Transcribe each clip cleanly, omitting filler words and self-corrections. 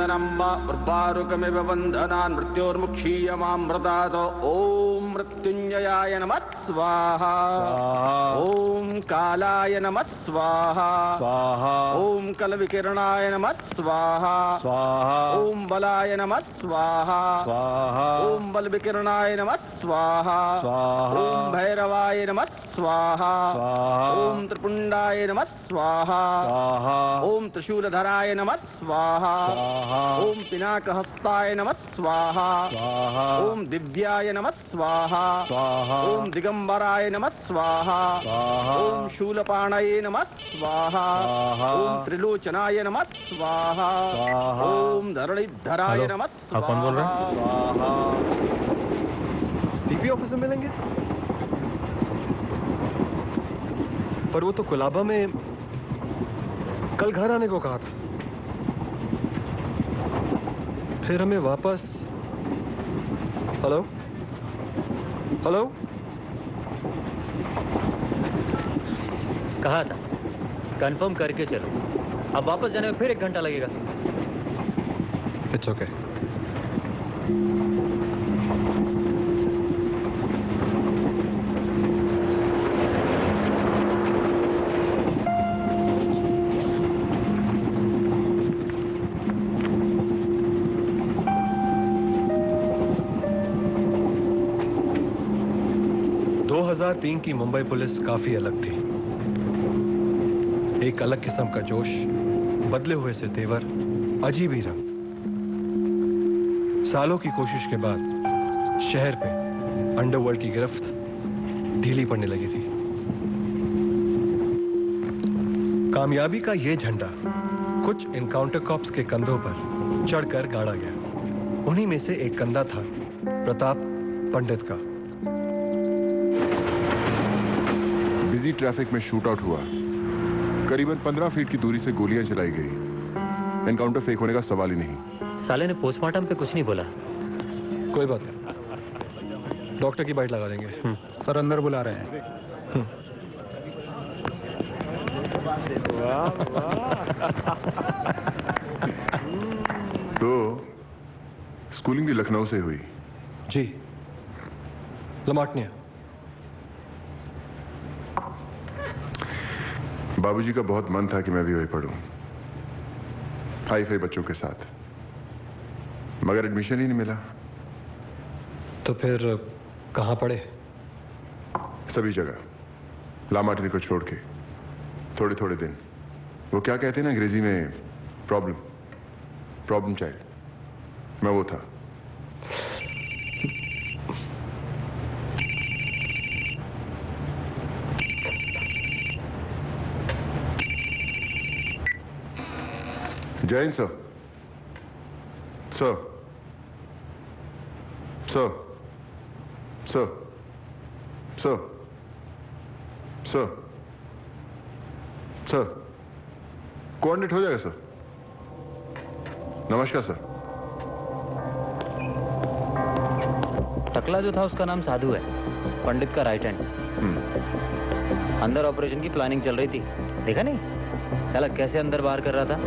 बंधनं वा उर्वारुकमिव बन्धनान् मृत्योर्मुक्षीयमामृतात्। ॐ मृत्युञ्जयाय नमः स्वाहा। ॐ कालाय नमः स्वाहा। ॐ कलविकिरणाय नमः स्वाहा। ॐ बलाय नमः स्वाहा। ॐ बलविकिरणाय नमः स्वाहा। ॐ भैरवाय नमः स्वाहा। ॐ त्रिपुण्डाय नमः स्वाहा। ॐ त्रिशूलधराय नमः स्वाहा। ॐ पिनाकहस्ताय नमः स्वाहा। ॐ दिव्याय नमः स्वाहा। ॐ दिगंबराय नमः स्वाहा। ॐ शूलपाणये नमः स्वाहा। ॐ त्रिलोचनाय नमः स्वाहा। ॐ धरणिधराय नमः स्वाहा। कौन बोल रहे हैं? सीपी ऑफिस में मिलेंगे? पर वो तो कुलाबा में कल घर आने को कहा था। फिर हमें वापस। हेलो हेलो, कहा था कंफर्म करके चलो, अब वापस जाने में फिर 1 घंटा लगेगा। It's okay. की मुंबई पुलिस काफी अलग थी। एक अलग किस्म का जोश, बदले हुए से तेवर, अजीब ही रंग। सालों की कोशिश के बाद शहर पे अंडरवर्ल्ड की गिरफ्त ढीली पड़ने लगी थी। कामयाबी का यह झंडा कुछ इनकाउंटर कॉप्स के कंधों पर चढ़कर गाड़ा गया। उन्हीं में से एक कंधा था प्रताप पंडित का। बिजी ट्रैफिक में शूट आउट हुआ। करीबन 15 फीट की दूरी से गोलियां चलाई गई। एनकाउंटर फेक होने का सवाल ही नहीं। साले ने पोस्टमार्टम पे कुछ नहीं बोला। कोई बात नहीं, डॉक्टर की बाइट लगा देंगे। सर अंदर बुला रहे हैं। तो स्कूलिंग भी लखनऊ से हुई? जी, लमाटनिया। बाबूजी का बहुत मन था कि मैं भी वही पढ़ूं, हाई फाई बच्चों के साथ, मगर एडमिशन ही नहीं मिला। तो फिर कहाँ पढ़े? सभी जगह, लामाटनी को छोड़ के। थोड़े थोड़े दिन, वो क्या कहते हैं ना अंग्रेजी में, प्रॉब्लम चाइल्ड, मैं वो था। Jain sir, sir, sir, sir, sir, sir, sir, coordinate हो जाएगा सर। नमस्कार सर। टकला जो था उसका नाम साधु है, पंडित का राइट हैंड। अंदर ऑपरेशन की प्लानिंग चल रही थी, देखा नहीं साला कैसे अंदर बाहर कर रहा था।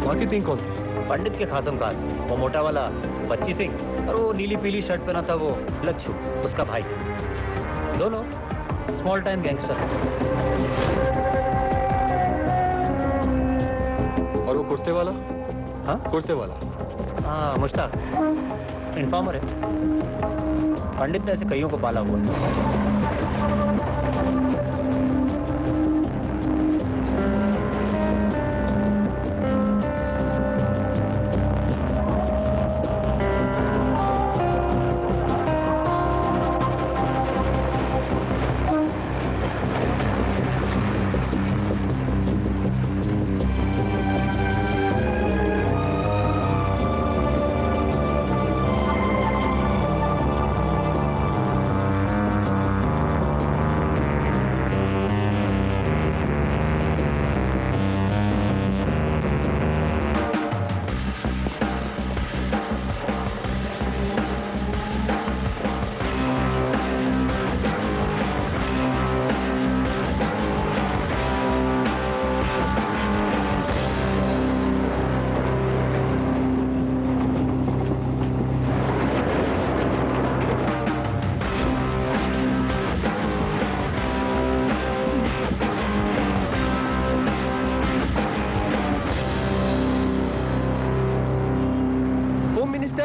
बाकी 3 कौन थे? पंडित के खासम खास, वो मोटा वाला बच्ची सिंह और वो नीली पीली शर्ट पहना था वो लच्छू, उसका भाई। दोनों स्मॉल टाइम गैंगस्टर। और वो कुर्ते वाला? हाँ, कुर्ते वाला। हाँ, मुश्ताक इन्फॉर्मर है। पंडित ने ऐसे कईयों को पाला हुआ।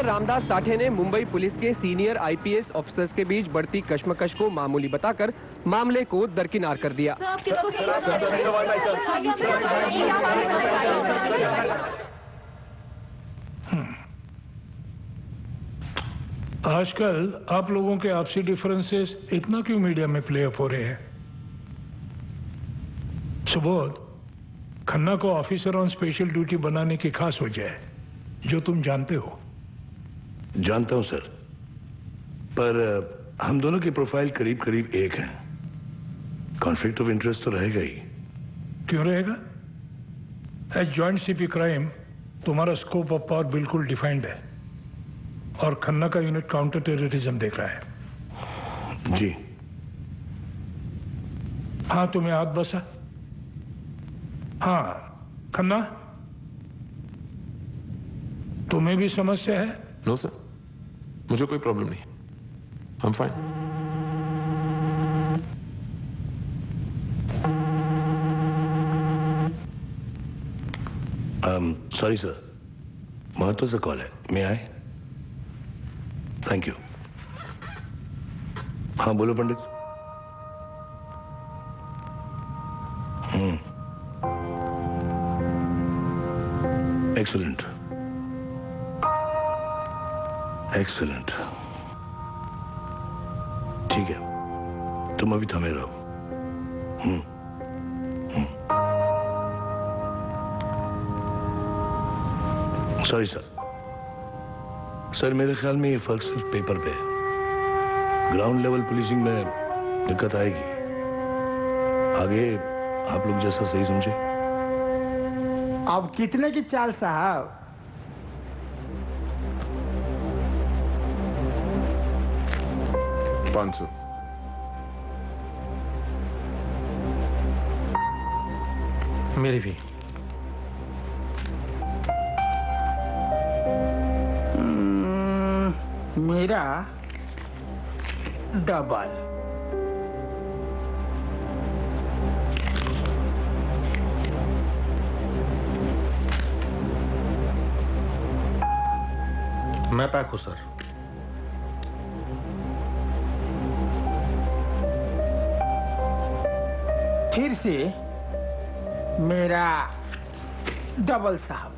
कमिश्नर रामदास साठे ने मुंबई पुलिस के सीनियर आईपीएस ऑफिसर्स के बीच बढ़ती कश्मकश को मामूली बताकर मामले को दरकिनार कर दिया। आजकल आप लोगों के आपसी डिफरेंसेस इतना क्यों मीडिया में प्ले अप हो रहे हैं? सुबोध, खन्ना को ऑफिसर ऑन स्पेशल ड्यूटी बनाने की खास वजह है जो तुम जानते हो। जानता हूं सर, पर हम दोनों की प्रोफाइल करीब करीब एक है। कॉन्फ्लिक्ट ऑफ इंटरेस्ट तो रहेगा ही। क्यों रहेगा? एज जॉइंट सीपी क्राइम तुम्हारा स्कोप ऑफ पावर बिल्कुल डिफाइंड है और खन्ना का यूनिट काउंटर टेररिज्म देख रहा है। जी हाँ, तुम्हें हाथ बसा। हाँ खन्ना, तुम्हें भी समस्या है? नो सर, मुझे कोई प्रॉब्लम नहीं, I am fine. Sorry sir, महत्व से कॉल है, मैं आए? Thank you. हाँ बोलो पंडित। एक्सीलेंट एक्सीलेंट, ठीक है, तुम अभी थमे रहो। Sorry sir. सर मेरे ख्याल में ये फर्क सिर्फ पेपर पे है। ग्राउंड लेवल पुलिसिंग में दिक्कत आएगी। आगे आप लोग जैसा सही समझे। अब कितने की चाल साहब? $500। मेरी भी। मेरा डबल। मैं पैक हूं सर। फिर से मेरा डबल साहब।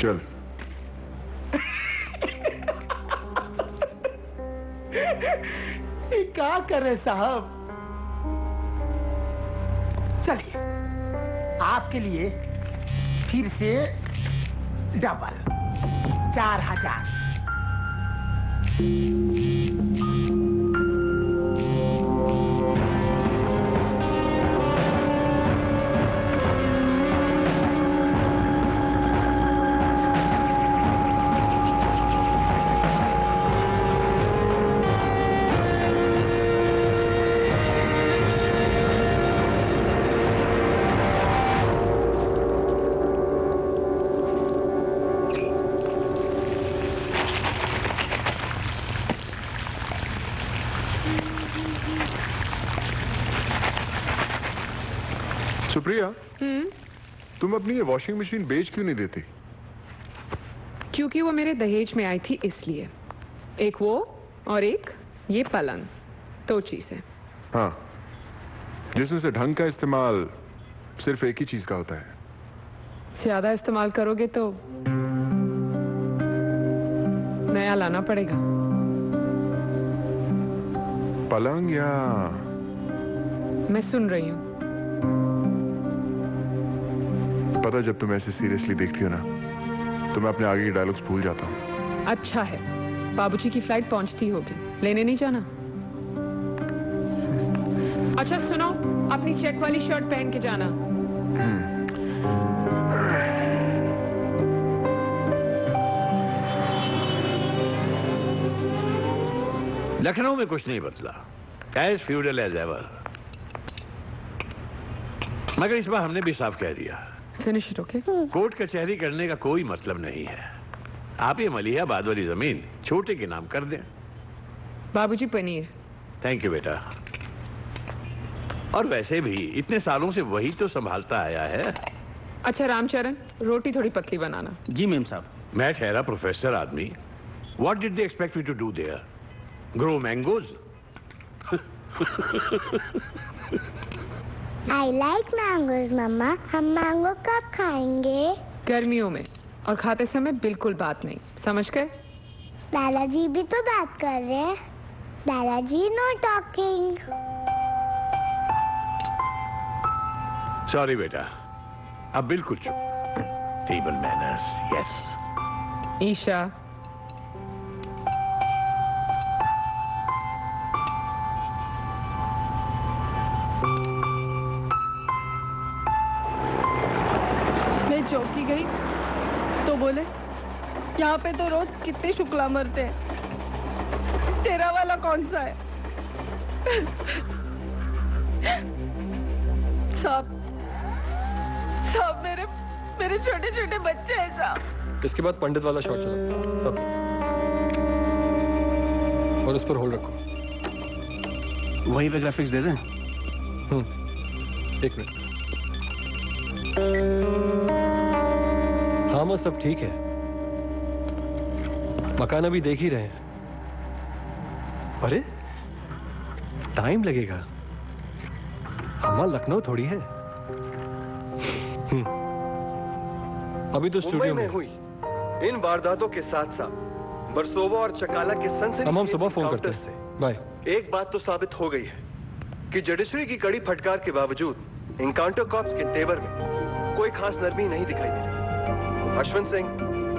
चल। क्या करे साहब? चलिए आपके लिए फिर से डबल 4000। सुप्रिया, तुम अपनी ये वॉशिंग मशीन बेच क्यों नहीं देती? क्योंकि वो मेरे दहेज में आई थी इसलिए। एक वो और एक ये पलंग, 2 चीजें। हाँ, जिसमें से ढंग का इस्तेमाल सिर्फ एक ही चीज का होता है। ज्यादा इस्तेमाल करोगे तो नया लाना पड़ेगा। पलंग या? मैं सुन रही हूँ। पता, जब तुम ऐसे सीरियसली देखती हो ना तो मैं अपने आगे के डायलॉग्स भूल जाता हूँ। अच्छा है, बाबूजी की फ्लाइट पहुंचती होगी, लेने नहीं जाना? अच्छा सुनो, अपनी चेक वाली शर्ट पहन के जाना। लखनऊ में कुछ नहीं बदला, एज फ्यूडल एज एवर। मगर इस बार हमने भी साफ कह दिया, फिनिश इट, ओके? कोर्ट कचहरी करने का कोई मतलब नहीं है। आप ये मलिहाबाद वाली जमीन छोटे के नाम कर दें। बाबूजी पनीर। थैंक यू बेटा। और वैसे भी इतने सालों से वही तो संभालता आया है। अच्छा रामचरण, रोटी थोड़ी पतली बनाना। जी मैम साहब। मैं ठहरा प्रोफेसर आदमी। What did they expect me to do there? Grow mangoes? I like mangoes, मम्मा। हम मैंगो कब खाएंगे? गर्मियों में, और खाते समय बिल्कुल बात नहीं, समझ गए? दादाजी भी तो बात कर रहे हैं। दादाजी नो टॉकिंग। सॉरी बेटा, अब बिल्कुल चुप। Table manners, yes. ईशा, मैं चौकी गई तो बोले यहाँ पे तो रोज कितने शुक्ला मरते हैं, तेरा वाला कौन सा है? साहब साहब, मेरे छोटे छोटे बच्चे हैं साहब। इसके बाद पंडित वाला शॉट चला अब। और उस पर होल्ड रखो। वही पे ग्राफिक्स दे दें? एक मिनट। हाँ, वो सब ठीक है। मकान अभी देख ही रहे हैं। अरे टाइम लगेगा, हमारा लखनऊ थोड़ी है। अभी तो स्टूडियो में हुई इन वारदातों के साथ साथ बरसोवा और चकाला के सनसनी हम सुबह फोन करते हैं। बाय। एक बात तो साबित हो गई है कि जुडिशरी की कड़ी फटकार के बावजूद इनकाउंटर कॉप्स के तेवर में कोई खास नरमी नहीं दिखाई दे रही। Ashwin Singh,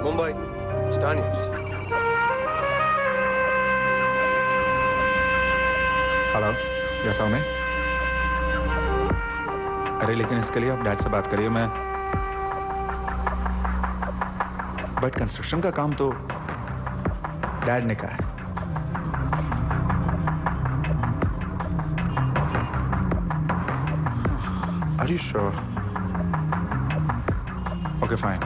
Mumbai, star news. Hello, कैसा हूँ मैं? अरे लेकिन इसके लिए आप डैड से बात करिए। मैं बट कंस्ट्रक्शन का काम तो डैड ने कहा है। Are you sure? Okay, fine.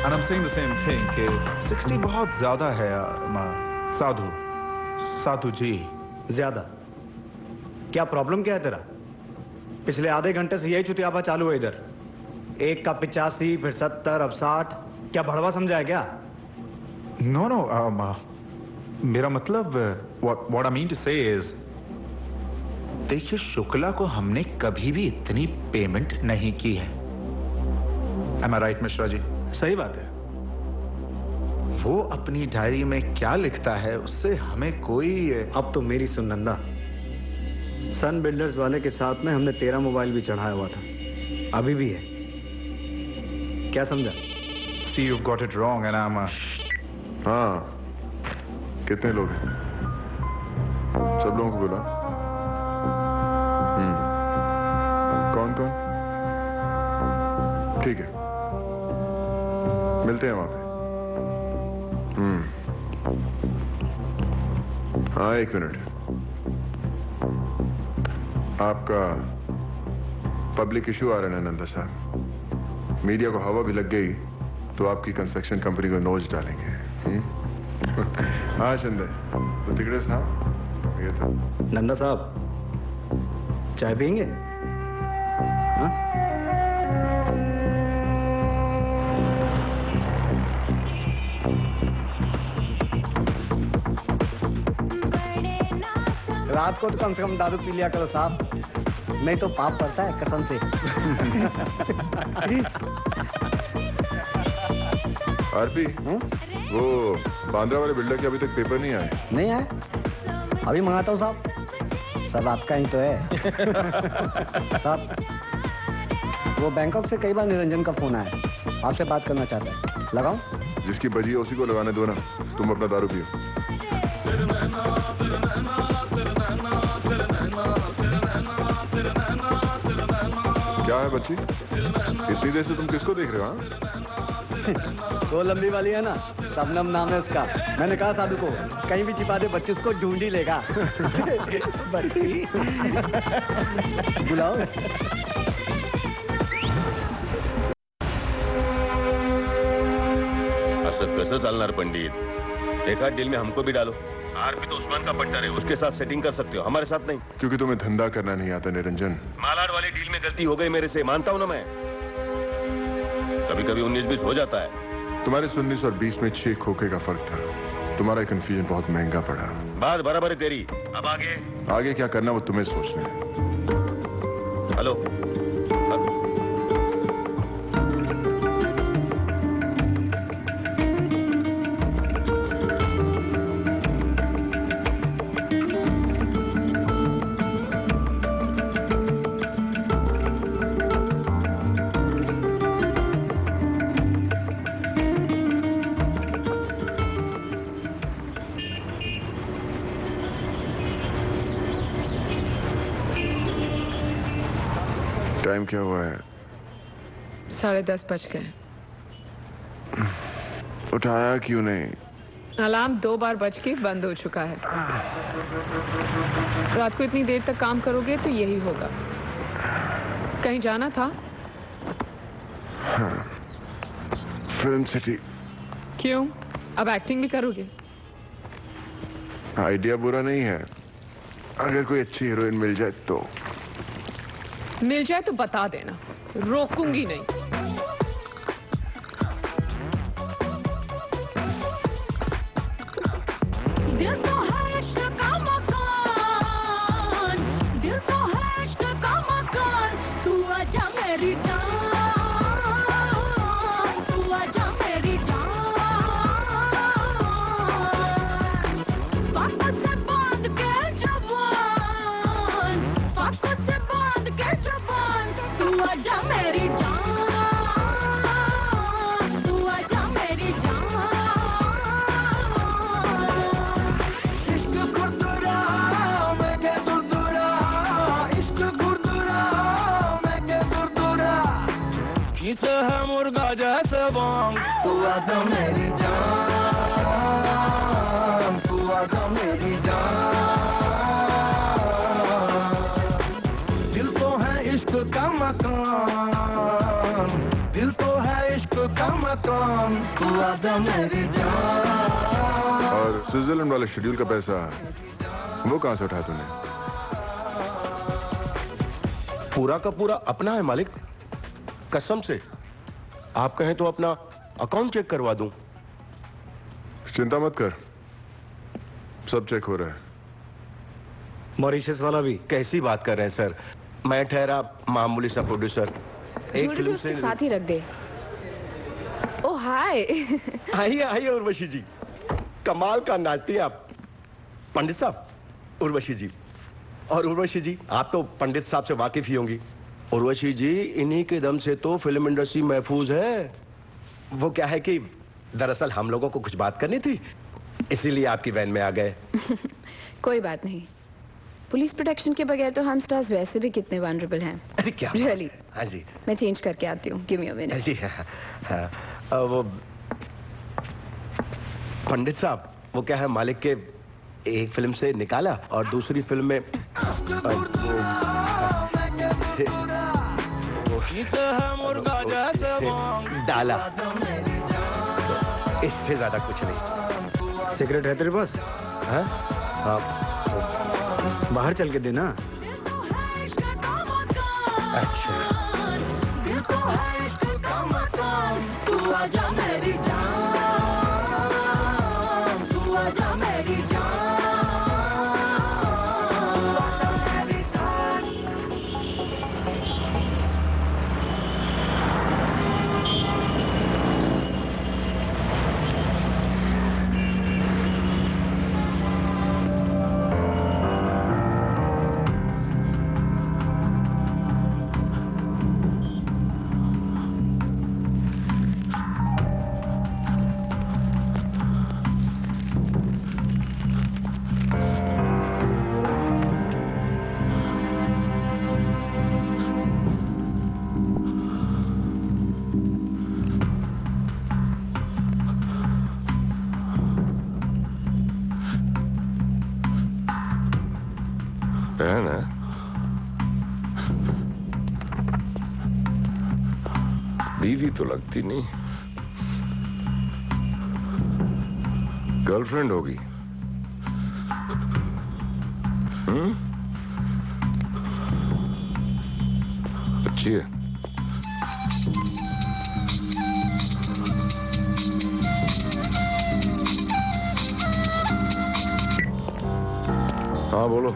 And I'm saying the same thing कि 60 बहुत ज्यादा है। साधु जी। ज्यादा? क्या प्रॉब्लम क्या है तेरा? पिछले आधे घंटे से यही चुतियापा चालू है इधर। एक का 85, फिर 70, अब 60। क्या भड़वा समझा है क्या? No, no. मेरा मतलब what I mean to say is, देखिए शुक्ला को हमने कभी भी इतनी पेमेंट नहीं की है। Am I right, Mishra ji? सही बात है। वो अपनी डायरी में क्या लिखता है उससे हमें कोई। अब तो मेरी सुन नंदा, सन बिल्डर्स वाले के साथ में हमने 13 मोबाइल भी चढ़ाया हुआ था, अभी भी है। क्या समझा? See, you've got it wrong and I'm हाँ, कितने लोग हैं? सब लोगों को बुला। कौन कौन? ठीक है, मिलते हैं वहां पे। हाँ, एक मिनट। आपका पब्लिक इशू आ रहा है नंदा साहब। मीडिया को हवा भी लग गई तो आपकी कंस्ट्रक्शन कंपनी को नोच डालेंगे। हाँ चंदे, तो तिकड़े साहब ये था। नंदा साहब, चाय पियेंगे? हाँ? रात को तो कम से कम दारू पी लिया करो साहब, नहीं तो पाप पड़ता है कसम से। आरपी, वो बांद्रा वाले बिल्डर के अभी तक पेपर नहीं आए? नहीं आए? अभी मंगाता हूँ साहब। सब आपका ही तो है। साहब, वो बैंकॉक से कई बार निरंजन का फोन आया, आपसे बात करना चाहता है। लगाओ? जिसकी बजी है उसी को लगाने दो ना, तुम अपना दारू पियो। क्या है बच्ची, इतनी देर से तुम किसको देख रहे हो? हाँ, वो लंबी वाली है ना, शबनम नाम है उसका। मैंने कहा साधु को कहीं भी छिपा दे, बच्ची उसको ढूंढ ही लेगा। बच्ची बुलाओ। असं कसं चालणार पंडित? देखा, डील में हमको भी डालो। आरपी तो उस्मान का पट्टर है, उसके साथ सेटिंग कर सकते हो, हमारे साथ नहीं। क्योंकि तुम्हें धंधा करना नहीं आता निरंजन। मालाड वाली डील में गलती हो गई मेरे से, मानता हूं ना मैं। कभी कभी 19-20 हो जाता है। तुम्हारे 19 और 20 में 6 खोखे का फर्क था। तुम्हारा कंफ्यूजन बहुत महंगा पड़ा। बात बराबर है तेरी। अब आगे क्या करना वो तुम्हें सोचना है। हेलो, टाइम क्या हुआ है? 10:30 बज गए। उठाया क्यों नहीं? अलार्म 2 बार बज के बंद हो चुका है। रात को इतनी देर तक काम करोगे तो यही होगा। कहीं जाना था? हाँ, फिल्म सिटी। क्यों? अब एक्टिंग भी करोगे? आइडिया बुरा नहीं है, अगर कोई अच्छी हीरोइन मिल जाए तो। मिल जाए तो बता देना, रोकूंगी नहीं। दिल तो है इश्क का मकान, दिल तो है इश्क का मकान, तू आजा मेरी जान, तू आजा मेरी जान। फाकों से बांध के जवान, फाकों से बांध के जवान, तू आजा मेरी जान, तू आजा मेरी जान। खींचे है मुर्गा जैसे बांग, तू आजा मेरी जान, तू आजा मेरी जान। दिल तो है इश्क का मकान, दिल तो है इश्क का मकान, तू आजा मेरी जान। और स्विट्जरलैंड वाले शेड्यूल का पैसा वो कहां से उठाया तूने? पूरा का पूरा अपना है मालिक, कसम से। आप कहें तो अपना अकाउंट चेक करवा दूं। चिंता मत कर, सब चेक हो रहा है। मॉरिशस वाला भी? कैसी बात कर रहे हैं सर, मैं ठहरा मामूली सा प्रोड्यूसर। एक फिल्म से साथ ही रख दे। ओ हाय। आइए आइए उर्वशी जी, कमाल का नाचती हैं आप। पंडित साहब, उर्वशी जी। और उर्वशी जी, आप तो पंडित साहब से वाकिफ ही होंगी। उर्वशी जी, इन्हीं के दम से तो फिल्म इंडस्ट्री महफूज है। वो क्या है कि दरअसल हम लोगों को कुछ बात करनी थी, इसीलिए आपकी वैन में आ गए। कोई बात नहीं, पुलिस प्रोटेक्शन के बगैर तो हम स्टार्स वैसे भी कितने वनरेबल हैं। अरे क्या रियली? हाँ जी, मैं चेंज करके आती हूँ, गिव मी अ मिनट। जी हाँ। वो पंडित साहब, वो क्या है, मालिक के एक फिल्म से निकाला और दूसरी फिल्म में डाला। इससे ज्यादा कुछ नहीं। सिगरेट है तेरे पास? हाँ हाँ, बाहर चल के देना। अच्छा। दिल तो है इश्क का मकान, तू आजा मेरी जान, तू आजा मेरी जान। है ना? बीवी तो लगती नहीं। गर्लफ्रेंड होगी? अच्छी है। हाँ बोलो।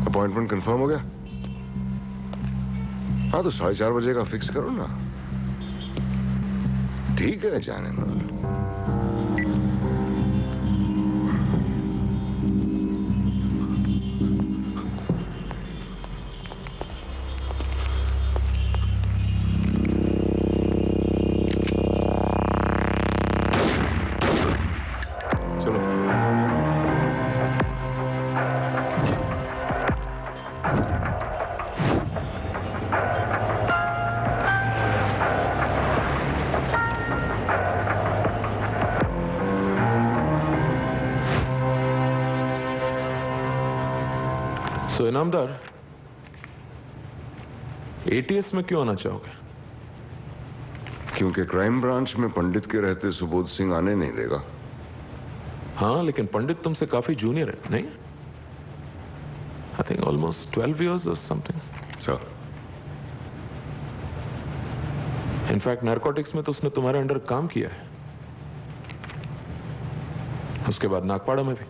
अपॉइंटमेंट कंफर्म हो गया? हाँ तो 4:30 बजे का फिक्स करो ना। ठीक है, जाने दो। सो इनामदार, एटीएस में क्यों आना चाहोगे? क्योंकि क्राइम ब्रांच में पंडित के रहते सुबोध सिंह आने नहीं देगा। हाँ, लेकिन पंडित तुमसे काफी जूनियर है, नहीं? I think almost 12 years or something. Sir, in fact narcotics में तो उसने तुम्हारे अंडर काम किया है, उसके बाद नागपाड़ा में भी।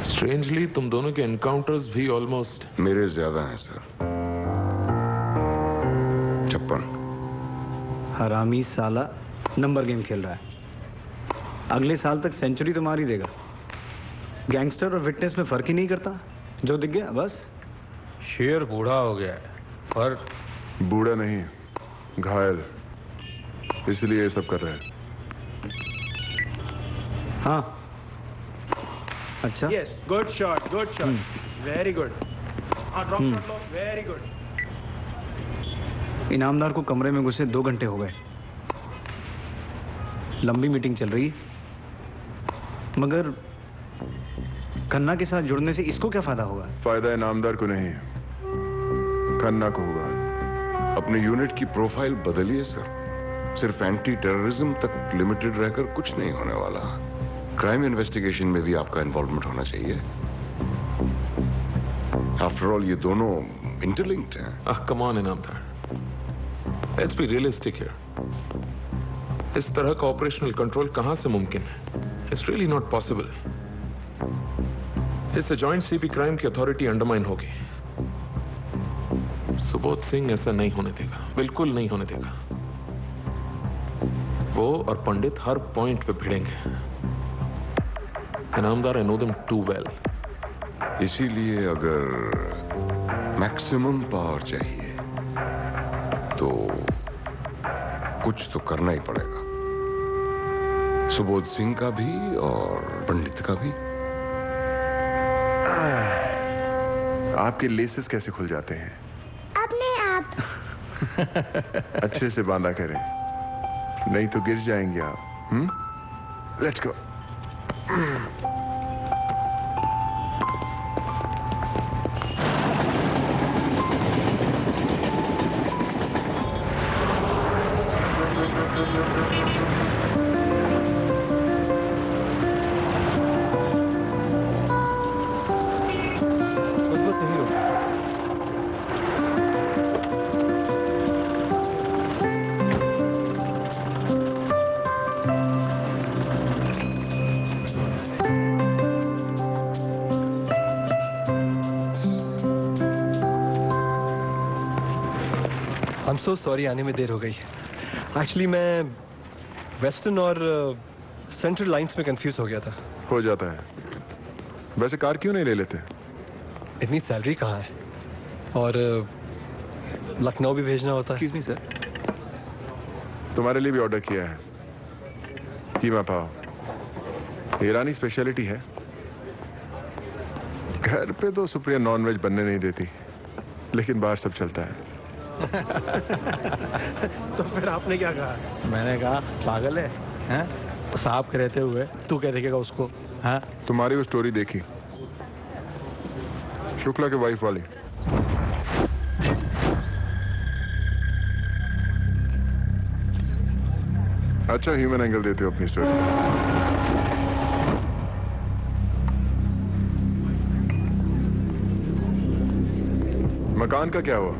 स्ट्रेंजली तुम दोनों के एनकाउंटर्स भी ऑलमोस्ट मेरे ज्यादा हैं सर। 56। हरामी साला नंबर गेम खेल रहा है। अगले साल तक सेंचुरी तो मार ही देगा। गैंगस्टर और फिटनेस में फर्क ही नहीं करता, जो दिख गया बस। शेर बूढ़ा हो गया है, पर बूढ़ा नहीं, घायल, इसलिए ये सब कर रहे हैं। हाँ, अच्छा। Yes, good shot, very good. Drop shot लो, very good. इनामदार को कमरे में घुसे 2 घंटे हो गए। लंबी मीटिंग चल रही है, मगर खन्ना के साथ जुड़ने से इसको क्या फायदा होगा? फायदा इनामदार को नहीं, खन्ना को होगा। अपने यूनिट की प्रोफाइल बदलिए सर। सिर्फ एंटी टेररिज्म तक लिमिटेड रहकर कुछ नहीं होने वाला। क्राइम इन्वेस्टिगेशन में भी आपका इन्वॉल्वमेंट होना चाहिए। आफ्टर ऑल ये दोनों इंटरलिंक्ड हैं। Come on Inamdar, let's be realistic here. इस तरह का ऑपरेशनल कंट्रोल कहां से मुमकिन है? It's really not possible. इससे जॉइंट सीपी क्राइम की अथॉरिटी अंडरमाइन होगी। सुबोध सिंह ऐसा नहीं होने देगा, बिल्कुल नहीं होने देगा। वो और पंडित हर पॉइंट पे भिड़ेंगे। Inamdar, I know them too well. इसीलिए अगर मैक्सिमम पावर चाहिए तो कुछ तो करना ही पड़ेगा। सुबोध सिंह का भी और पंडित का भी। आपके लेसेस कैसे खुल जाते हैं? अपने आप। अच्छे से बांधा करें, नहीं तो गिर जाएंगे आप। Let's go. सो सॉरी, आने में देर हो गई। एक्चुअली मैं वेस्टर्न और सेंट्रल लाइंस में कंफ्यूज हो गया था। हो जाता है। वैसे कार क्यों नहीं ले लेते? इतनी सैलरी कहाँ है, और लखनऊ भी भेजना होता है। एक्सक्यूज मी सर, तुम्हारे लिए भी ऑर्डर किया है, कीमा पाव। ईरानी स्पेशलिटी है। घर पे तो सुप्रिया नॉनवेज बनने नहीं देती, लेकिन बाहर सब चलता है। तो फिर आपने क्या कहा? मैंने कहा पागल है? साहब के रहते हुए तू क्या देखेगा उसको? हाँ, तुम्हारी वो स्टोरी देखी, शुक्ला के वाइफ वाली। अच्छा ह्यूमन एंगल देते हो अपनी स्टोरी। मकान का क्या हुआ?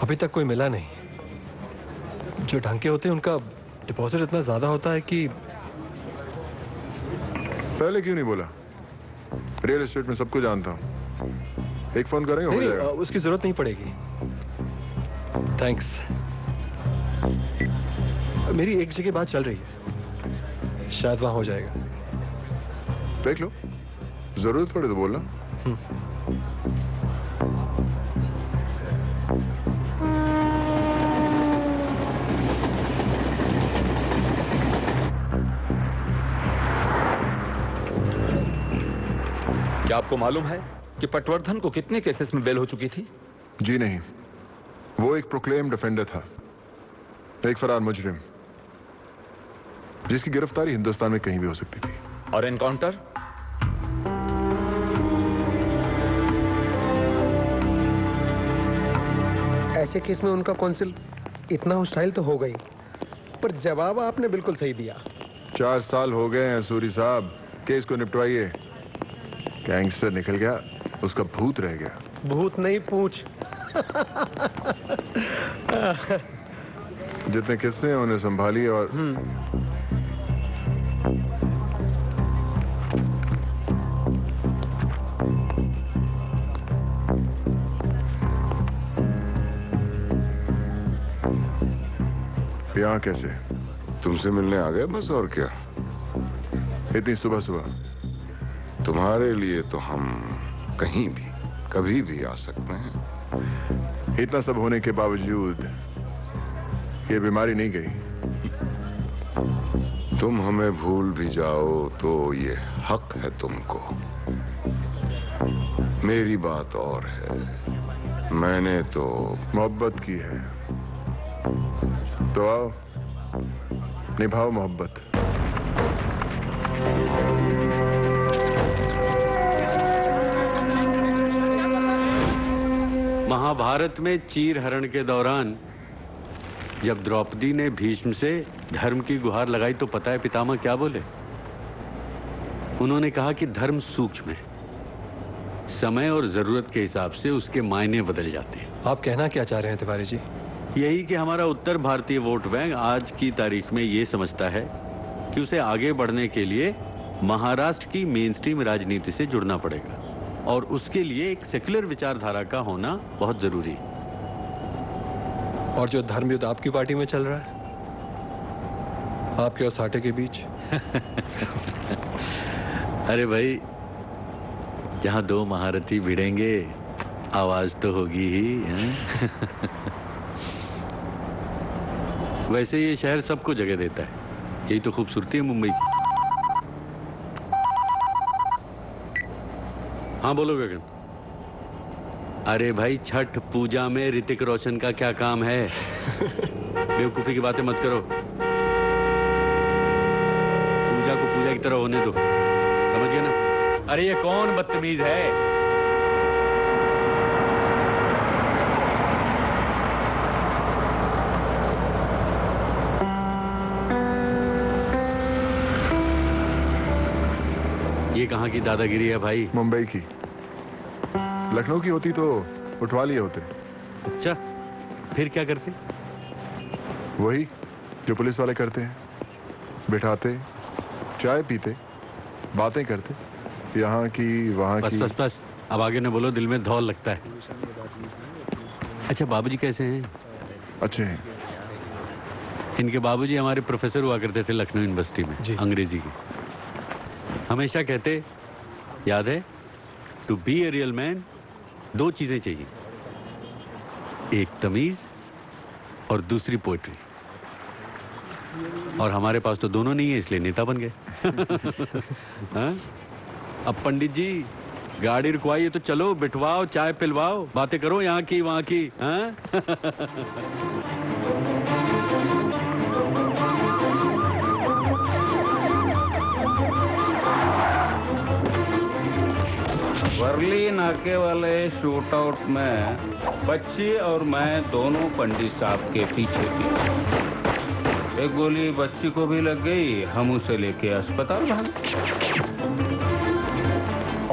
अभी तक कोई मिला नहीं। जो ढंग के होते हैं उनका डिपॉजिट इतना ज्यादा होता है कि। पहले क्यों नहीं बोला? रियल एस्टेट में सबको जानता हूँ। एक फोन करेंगे हो जाएगा। उसकी जरूरत नहीं पड़ेगी। थैंक्स। मेरी एक जगह बात चल रही है, शायद वहां हो जाएगा। देख लो, जरूरत पड़े तो बोलना। क्या आपको मालूम है कि पटवर्धन को कितने केसेस में बेल हो चुकी थी? जी नहीं, वो एक प्रोक्लेम्ड ऑफेंडर था, एक फरार मुजरिम जिसकी गिरफ्तारी हिंदुस्तान में कहीं भी हो सकती थी। और एनकाउंटर? ऐसे केस में उनका कौंसिल इतना हॉस्टाइल तो हो गई, पर जवाब आपने बिल्कुल सही दिया। 4 साल हो गए हैं सूरी साहब, केस को निपटवाइए। गैंगस्टर निकल गया, उसका भूत रह गया। भूत नहीं, पूछ। जितने किस्से हैं उन्हें संभालिए और यहाँ कैसे? तुमसे मिलने आ गए बस, और क्या। इतनी सुबह सुबह? तुम्हारे लिए तो हम कहीं भी कभी भी आ सकते हैं। इतना सब होने के बावजूद ये बीमारी नहीं गई। तुम हमें भूल भी जाओ तो ये हक है तुमको। मेरी बात और है, मैंने तो मोहब्बत की है, तो आओ निभाओ मोहब्बत। महाभारत में चीर हरण के दौरान जब द्रौपदी ने भीष्म से धर्म की गुहार लगाई तो पता है पितामह क्या बोले? उन्होंने कहा कि धर्म सूक्ष्म है, समय और जरूरत के हिसाब से उसके मायने बदल जाते हैं। आप कहना क्या चाह रहे हैं तिवारी जी? यही कि हमारा उत्तर भारतीय वोट बैंक आज की तारीख में ये समझता है कि उसे आगे बढ़ने के लिए महाराष्ट्र की मेन स्ट्रीम राजनीति से जुड़ना पड़ेगा और उसके लिए एक सेक्युलर विचारधारा का होना बहुत जरूरी है। और जो धर्म युद्ध आपकी पार्टी में चल रहा है, आपके और साठे के बीच। अरे भाई, जहां दो महारथी भिड़ेंगे आवाज तो होगी ही। वैसे ये शहर सबको जगह देता है, यही तो खूबसूरती है मुंबई की। हाँ बोलो गगन। अरे भाई, छठ पूजा में ऋतिक रोशन का क्या काम है? बेवकूफी की बातें मत करो। पूजा को पूजा की तरह होने दो, समझ गए ना? अरे ये कौन बदतमीज है? ये कहाँ की दादागिरी है भाई? मुंबई की। लखनऊ की होती तो उठवा लिए होते। अच्छा, फिर क्या करते? वही जो पुलिस वाले करते हैं, बिठाते, चाय पीते, बातें करते, यहाँ की वहाँ की। बस बस, अब आगे न बोलो, दिल में धौल लगता है। अच्छा, बाबूजी कैसे हैं? अच्छे हैं। इनके बाबूजी हमारे प्रोफेसर हुआ करते थे लखनऊ यूनिवर्सिटी में, अंग्रेजी की। हमेशा कहते, याद है, to be a real man 2 चीजें चाहिए, एक तमीज और दूसरी पोएट्री। और हमारे पास तो दोनों नहीं है, इसलिए नेता बन गए। हाँ? अब पंडित जी गाड़ी रुकवाइए तो चलो, बिठवाओ, चाय पिलवाओ, बातें करो यहाँ की वहाँ की। हाँ? वरना वर्ली नाके वाले शूट आउट में बच्ची और मैं दोनों पंडित साहब के पीछे थी। एक गोली बच्ची को भी लग गई, हम उसे लेके अस्पताल भागे।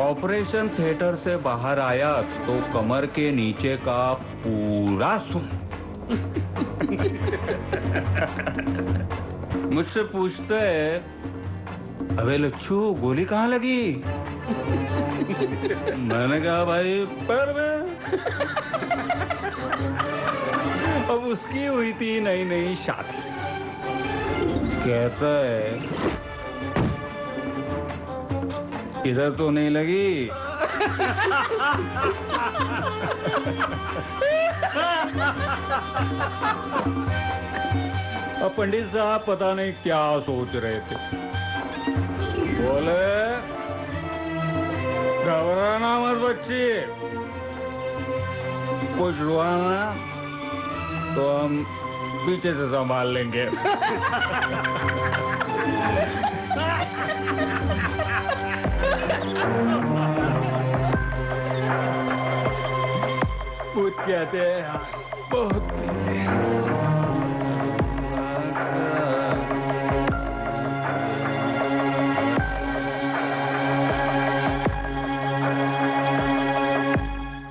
ऑपरेशन थिएटर से बाहर आया तो कमर के नीचे का पूरा सुन। मुझसे पूछते, अबे लच्छू गोली कहाँ लगी? मैंने कहा भाई पैर में। अब उसकी हुई थी नई नई शादी। कहता है इधर तो नहीं लगी। अब पंडित साहब पता नहीं क्या सोच रहे थे। बोले घबराना मत बच्ची, कुछ हुआ ना तो हम पीछे से संभाल लेंगे। भूत कहते हैं बहुत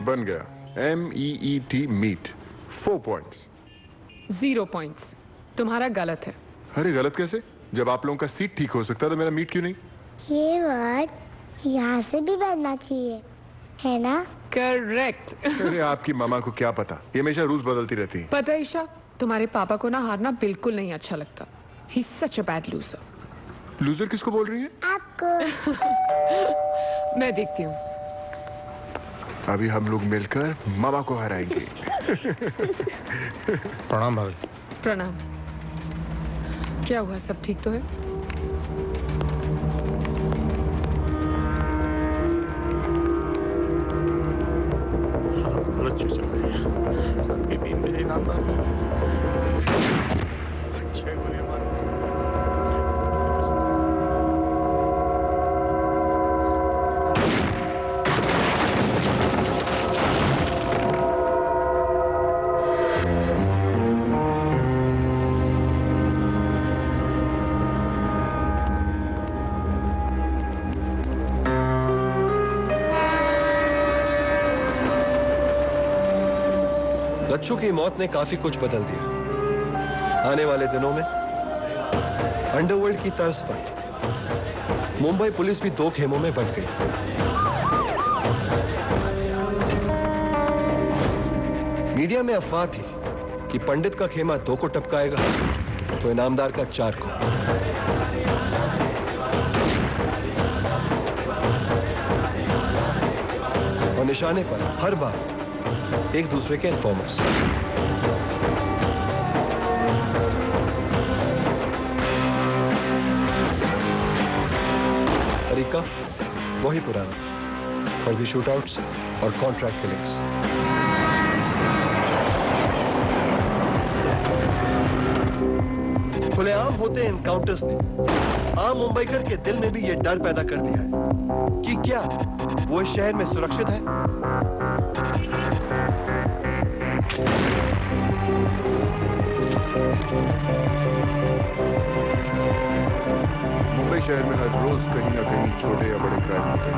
बन गया। MEET meet 4 points. 0 पॉइंट्स। तुम्हारा गलत है। अरे गलत कैसे? जब आप लोगों का सीट ठीक हो सकता है तो मेरा मीट क्यों नहीं? ये वर्ड यहाँ से भी बनना चाहिए, है ना? करेक्ट। अरे आपकी मामा को क्या पता, ये हमेशा रूल्स बदलती रहती है। पता है ईशा, तुम्हारे पापा को ना हारना बिल्कुल नहीं अच्छा लगता। He is such a bad loser. Loser किसको बोल रही है? आपको। मैं देखती हूँ। अभी हम लोग मिलकर मामा को हराएंगे। प्रणाम भाभी। प्रणाम। क्या हुआ, सब ठीक तो है? आपके 3 बजे नाम लच्छू की मौत ने काफी कुछ बदल दिया। आने वाले दिनों में अंडरवर्ल्ड की तर्ज पर मुंबई पुलिस भी 2 खेमों में बंट गई। मीडिया में अफवाह थी कि पंडित का खेमा 2 को टपकाएगा तो इनामदार का 4 को। और निशाने पर हर बार एक दूसरे के इन्फॉर्मर्स। तरीका वही पुराना, फर्जी शूटआउट्स और कॉन्ट्रैक्ट किलिंग्स। खुलेआम होते एनकाउंटर्स ने आम मुंबईकर के दिल में भी ये डर पैदा कर दिया है कि क्या वो इस शहर में सुरक्षित है। मुंबई शहर में हर रोज कहीं ना कहीं छोटे या बड़े क्राइम होते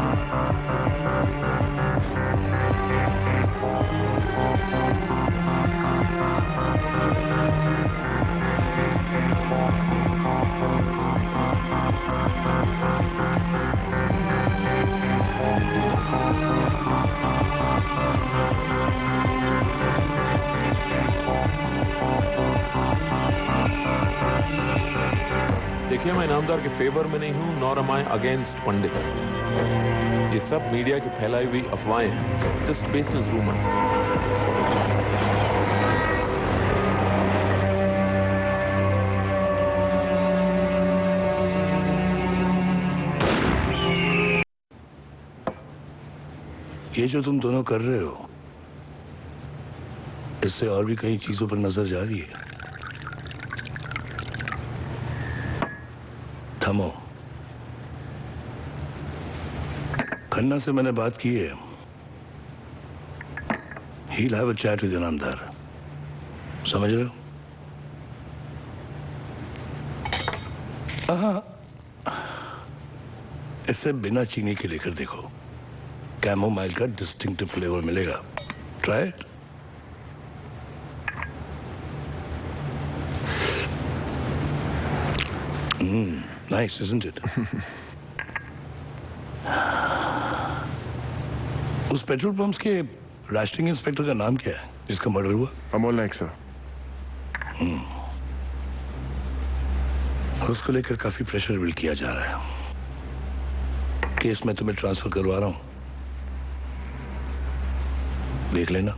देखिए, मैं इनामदार के फेवर में नहीं हूं, नॉर एम आई अगेंस्ट पंडित। ये सब मीडिया की फैलाई हुई अफवाहें हैं, जस्ट बेसलेस रूमर्स। ये जो तुम दोनों कर रहे हो, इससे और भी कई चीजों पर नजर जा रही है। थमो। खन्ना से मैंने बात की है। he'll have a chat with Inamdar, समझ रहे हो? हाँ, इसे बिना चीनी के लेकर देखो, कैमोमाइल का डिस्टिंक्टिव फ्लेवर मिलेगा. Try it. Nice, isn't it? उस पेट्रोल पंप के रास्टिंग इंस्पेक्टर का नाम क्या है जिसका मर्डर हुआ? अमोल नाइक सर. उसको लेकर काफी प्रेशर बिल्ड किया जा रहा है. केस में तुम्हें ट्रांसफर करवा रहा हूं, देख लेना.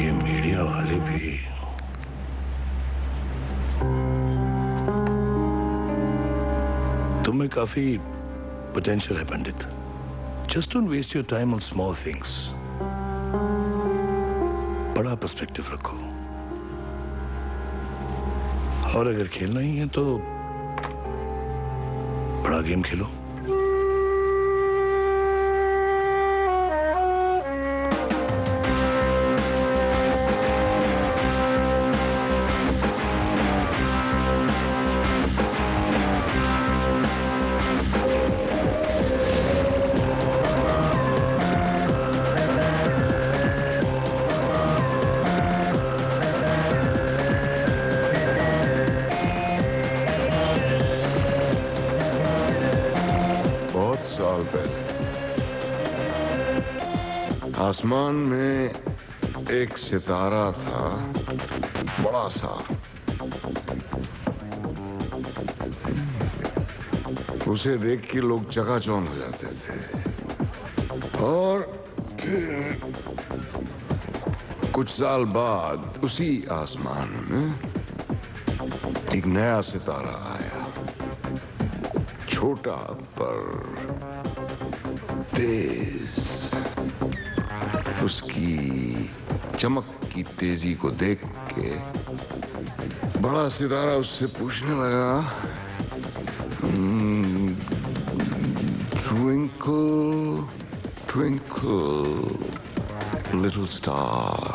ये मीडिया वाले भी तुम्हें काफी पोटेंशियल है Pandit. Just don't waste your time on small things. बड़ा पर्सपेक्टिव रखो, और अगर खेलना ही है तो बड़ा गेम खेलो. आसमान में एक सितारा था, बड़ा सा. उसे देख के लोग चकाचौंध हो जाते थे. और फिर कुछ साल बाद उसी आसमान में एक नया सितारा आया, छोटा पर तेज. उसकी चमक की तेजी को देख के बड़ा सितारा उससे पूछने लगा, twinkle twinkle little star,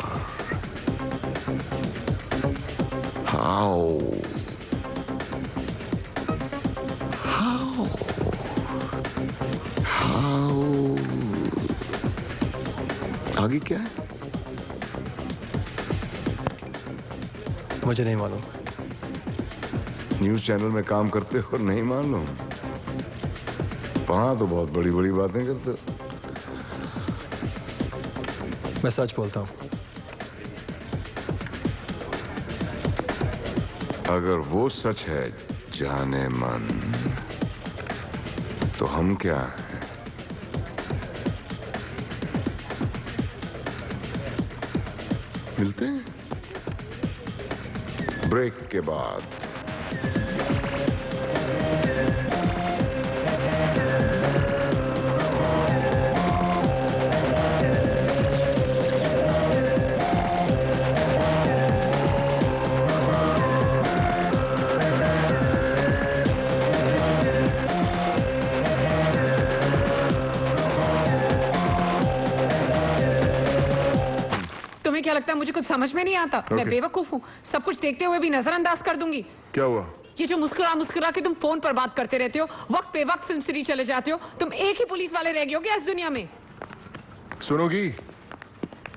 how आगे क्या है? मुझे नहीं मालूम. न्यूज चैनल में काम करते हो और नहीं मालूम? वहां तो बहुत बड़ी बड़ी बातें करते हो. मैं सच बोलता हूं. अगर वो सच है जाने मन, तो हम क्या हैं? मिलते हैं ब्रेक के बाद. क्या लगता है मुझे कुछ समझ में नहीं आता? मैं बेवकूफ हूँ, सब कुछ देखते हुए भी नजरअंदाज कर दूंगी. क्या हुआ? ये जो मुस्कुरा मुस्कुरा के तुम फोन पर बात करते रहते हो, वक्त पे वक्त फिल्म सिटी चले जाते हो, तुम एक ही पुलिस वाले रह गए हो क्या इस दुनिया में? सुनोगी?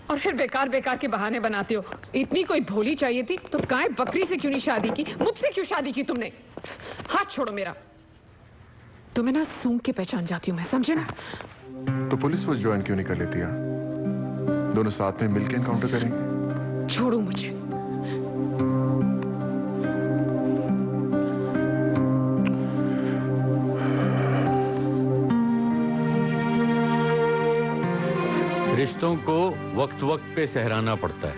और फिर बेकार बेकार के बहाने बनाते हो. इतनी कोई भोली चाहिए थी तो गाय बकरी से क्यों नहीं शादी की? मुझसे क्यों शादी की तुमने? हाथ छोड़ो मेरा. तुम्हें ना सूंघ के पहचान जाती हूँ मैं, समझे ना? तो पुलिस वो ज्वाइन क्यों नहीं कर लेती? दोनों साथ में मिलकर एनकाउंटर करेंगे. छोड़ो मुझे. रिश्तों को वक्त वक्त पे सहराना पड़ता है,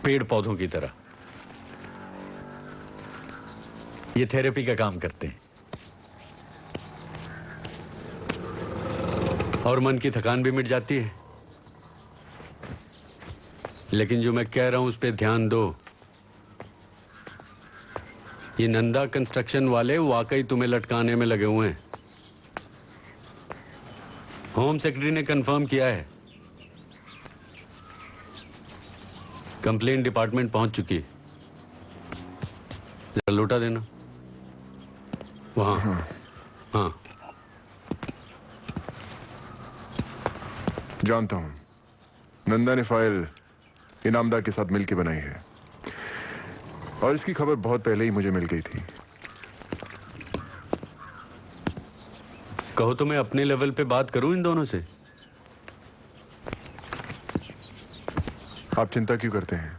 पेड़ पौधों की तरह. ये थेरेपी का काम करते हैं और मन की थकान भी मिट जाती है. लेकिन जो मैं कह रहा हूं उस पे ध्यान दो. ये नंदा कंस्ट्रक्शन वाले वाकई तुम्हें लटकाने में लगे हुए हैं. होम सेक्रेटरी ने कंफर्म किया है, कंप्लेंट डिपार्टमेंट पहुंच चुकी है। जरा लोटा देना वहां। हाँ जानता हूं, नंदा ने फाइल इनामदार के साथ मिलकर बनाई है और इसकी खबर बहुत पहले ही मुझे मिल गई थी। कहो तो मैं अपने लेवल पे बात करूं इन दोनों से। आप चिंता क्यों करते हैं,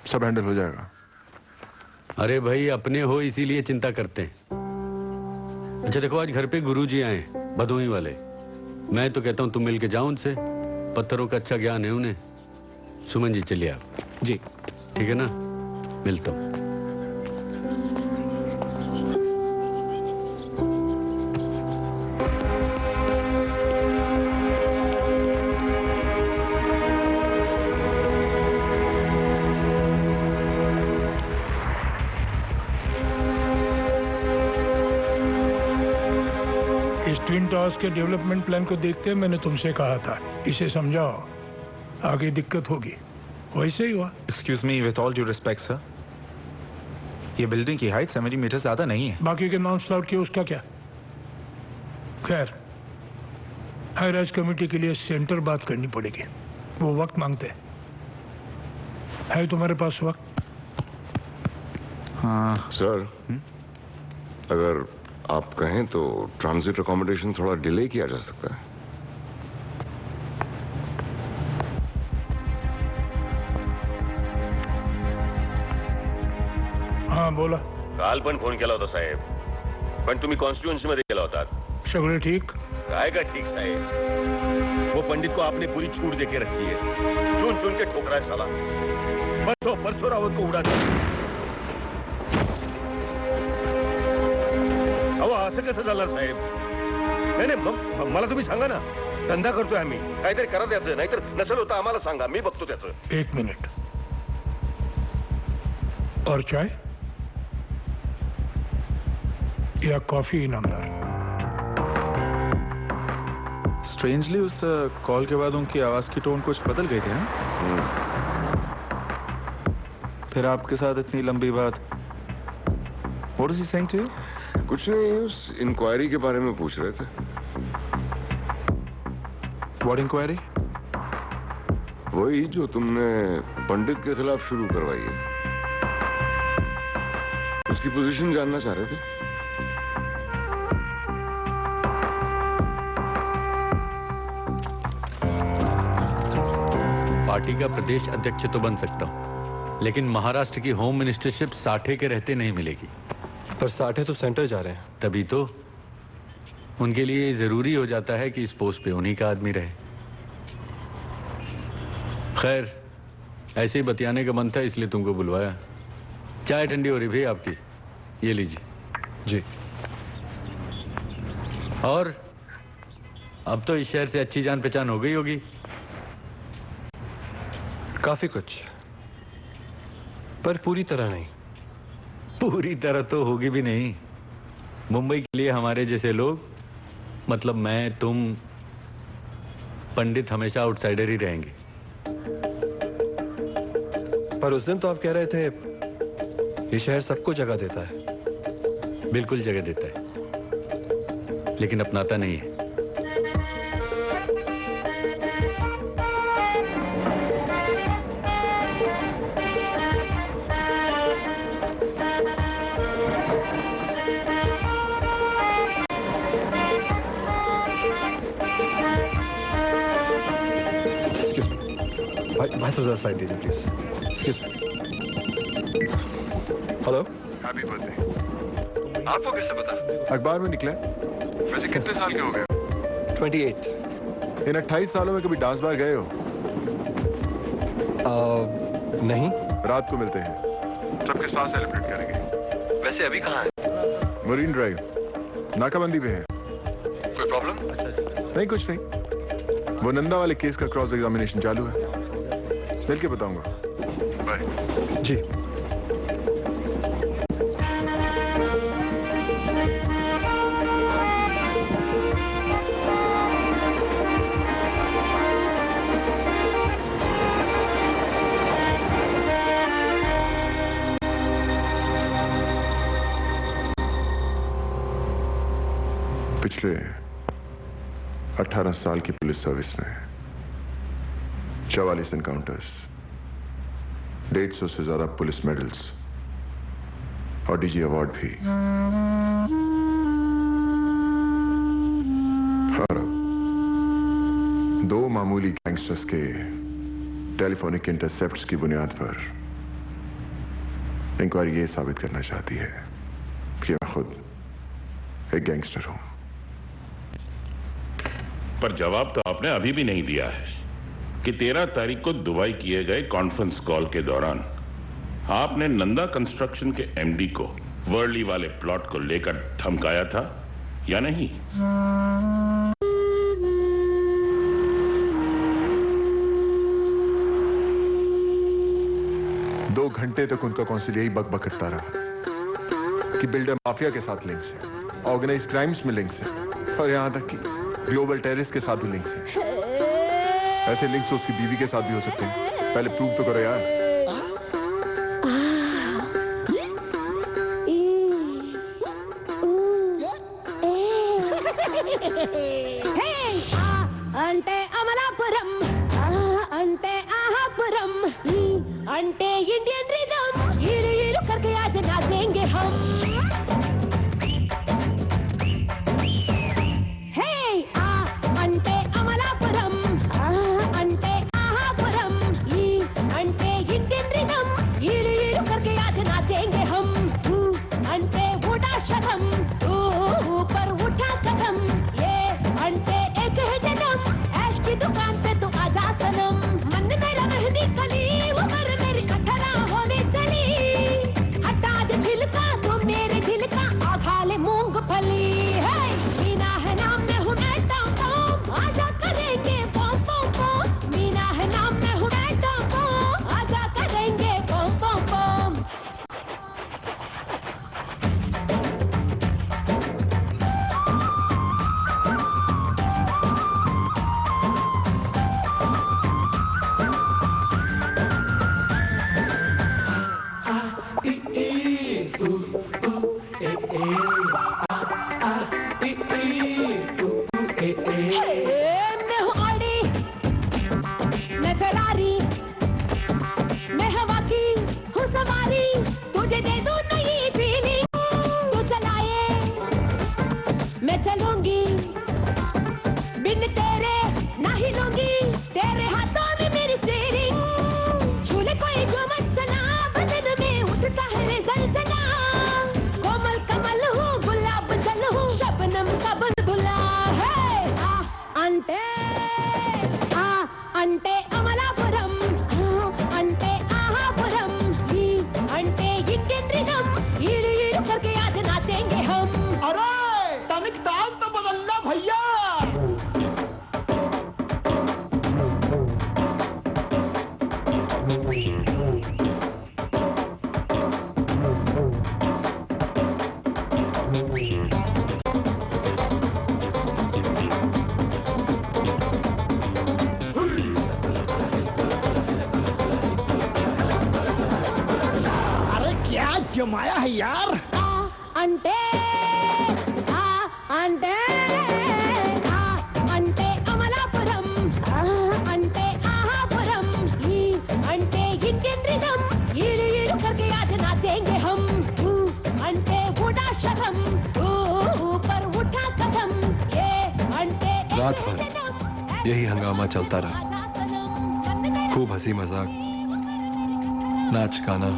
सब हैंडल हो जाएगा। अरे भाई अपने हो इसीलिए चिंता करते हैं। अच्छा देखो, आज घर पे गुरुजी आए भदोही वाले। मैं तो कहता हूं तुम मिल के जाओ उनसे, पत्थरों का अच्छा ज्ञान है उन्हें। सुमन जी चलिए आप। जी ठीक है ना, मिलता हूं। इस ट्विन टावर्स के डेवलपमेंट प्लान को देखते मैंने तुमसे कहा था इसे समझाओ, आगे दिक्कत होगी। वैसे ही हुआ। Excuse me, with all due respect sir, ये बिल्डिंग की हाइट 70 मीटर ज्यादा नहीं है। बाकी के नॉन स्लाउट किए उसका क्या? खैर, हाई राइज कमेटी के लिए सेंटर बात करनी पड़ेगी, वो वक्त मांगते हैं। है तुम्हारे पास वक्त? हाँ सर, अगर आप कहें तो ट्रांजिट अकोमोडेशन थोड़ा डिले किया जा सकता है। हाँ बोला। काल पण फोन केला होता साहेब, पण तुम्ही कॉन्स्टिट्युएन्सी मध्ये गेला होता। सगळे ठीक? काय का ठीक साहेब, वो पंडित को आपने पूरी छूट देके रखी है। चुन चुन के ठोकरा है साला। परसों रावत को उड़ा दिया। अहो असं कसं चालणार साहेब? नाही नाही, मला तुम्ही सांगा ना, धंदा करतोय आम्ही, काहीतरी करा त्याचं, नाहीतर नसेल होतं आम्हाला सांगा, मी बघतो त्याचं। एक मिनिट, और चाय या कॉफी इनामदार? स्ट्रेंजली उस कॉल के बाद उनकी आवाज की टोन कुछ बदल गई थी। फिर आपके साथ इतनी लंबी बात। What is he saying to you? कुछ नहीं, उस इंक्वायरी के बारे में पूछ रहे थे। What inquiry? वही जो तुमने पंडित के खिलाफ शुरू करवाई है, उसकी पोजीशन जानना चाह रहे थे। पार्टी का प्रदेश अध्यक्ष तो बन सकता हूं, लेकिन महाराष्ट्र की होम मिनिस्टरशिप साठे के रहते नहीं मिलेगी। पर साठे तो सेंटर जा रहे हैं। तभी तो उनके लिए जरूरी हो जाता है कि इस पोस्ट पे उन्हीं का आदमी रहे। खैर, ऐसे ही बतियाने का मन था इसलिए तुमको बुलवाया। चाय ठंडी हो रही भाई आपकी, ये लीजिए। जी। और अब तो इस शहर से अच्छी जान पहचान हो गई होगी। काफी कुछ, पर पूरी तरह नहीं। पूरी तरह तो होगी भी नहीं। मुंबई के लिए हमारे जैसे लोग, मतलब मैं, तुम, पंडित हमेशा आउटसाइडर ही रहेंगे। पर उस दिन तो आप कह रहे थे ये शहर सबको जगह देता है। बिल्कुल जगह देता है, लेकिन अपनाता नहीं है। भाई साहब साइड दीजिए please. Excuse me. Hello. Happy birthday. आपको कैसे पता? अखबार में निकला। वैसे कितने साल के हो गए? 28। इन 28 सालों में कभी डांस बार गए हो? नहीं। रात को मिलते हैं, सबके साथ सेलिब्रेट करेंगे। वैसे अभी कहाँ है? मरीन ड्राइव, नाकाबंदी पे है। कोई प्रॉब्लम? नहीं, कुछ नहीं। वो नंदा वाले केस का क्रॉस एग्जामिनेशन चालू है, मिल के बताऊंगा। बाय। जी। पिछले 18 साल की पुलिस सर्विस में 44 एनकाउंटर्स, 150 से ज्यादा पुलिस मेडल्स और डीजी अवार्ड भी। और अब 2 मामूली गैंगस्टर्स के टेलीफोनिक इंटरसेप्ट्स की बुनियाद पर इंक्वायरी ये साबित करना चाहती है कि मैं खुद एक गैंगस्टर हूं। पर जवाब तो आपने अभी भी नहीं दिया है कि 13 तारीख को दुबई किए गए कॉन्फ्रेंस कॉल के दौरान आपने नंदा कंस्ट्रक्शन के एमडी को वर्ली वाले प्लॉट को लेकर धमकाया था या नहीं? 2 घंटे तक उनका काउंसिल यही बक करता रहा कि बिल्डर माफिया के साथ लिंक्स है, ऑर्गेनाइज क्राइम्स में लिंक्स है और यहां तक कि ग्लोबल टेररिस्ट के साथ भी लिंक्स है। ऐसे लिंक्स उसकी बीवी के साथ भी हो सकते हैं। पहले प्रूव तो करो यार। అంటే అమలాపురం అంటే ఆహాపురం అంటే ఇండియన్ रिदम हीलू हीलू करके आज नाचेंगे हम। हे అంటే అమలాపురం అంటే ఆహాపురం అంటే ఇండియన్ रिदम हीलू हीलू करके आज नाचेंगे हम। అంటే उड़ा शर्म ऊपर उठा कदम ये అంటే एक है जन्म ऐश की दुकान पे तू आजा सनम। मन मेरा मेहंदी कली उम्र मेरी कठरा होने चली। हटा दे दिल का तू मेरे दिल का आधा ले मूंगफली। है मीना है नाम में हूँ मैं टॉम टॉम आजा करेंगे पॉम पॉम पॉम। मीना है नाम में हूँ मैं टॉम टॉम आजा करेंगे पॉम पॉम पॉम। मैं हूँ ऑडी मैं फेरारी मैं हवा की हूँ सवारी। तुझे दे दूँ नई फीलिंग तू चलाए मैं चलूंगी बिन तेरे ना हिलूंगी। तेरे हाथों में मेरी स्टीयरिंग झूले कोई जो मत चला बदन में उठता है रे जलजला। कोमल कमल हूँ गुलाब जल हूँ शबनम का बुलबुला। है అంటే అంటే అమలాపురం అంటే ఆహాపురం అంటే इंडियन रिदम हीलू हीलू करके आज नाचेंगे हम। अरे तनिक ताल तो बदलना भैया। अरे क्या जमाया है यार। అంటే అంటే అంటే అమలాపురం అంటే ఆహాపురం అంటే इंडियन रिदम हीलू हीलू करके आज नाचेंगे हम। అంటే उड़ा शर्म ऊपर उठा कदम ये అంటే रात भर यही हंगामा चलता रहा। खूब हंसी मजाक, नाच गाना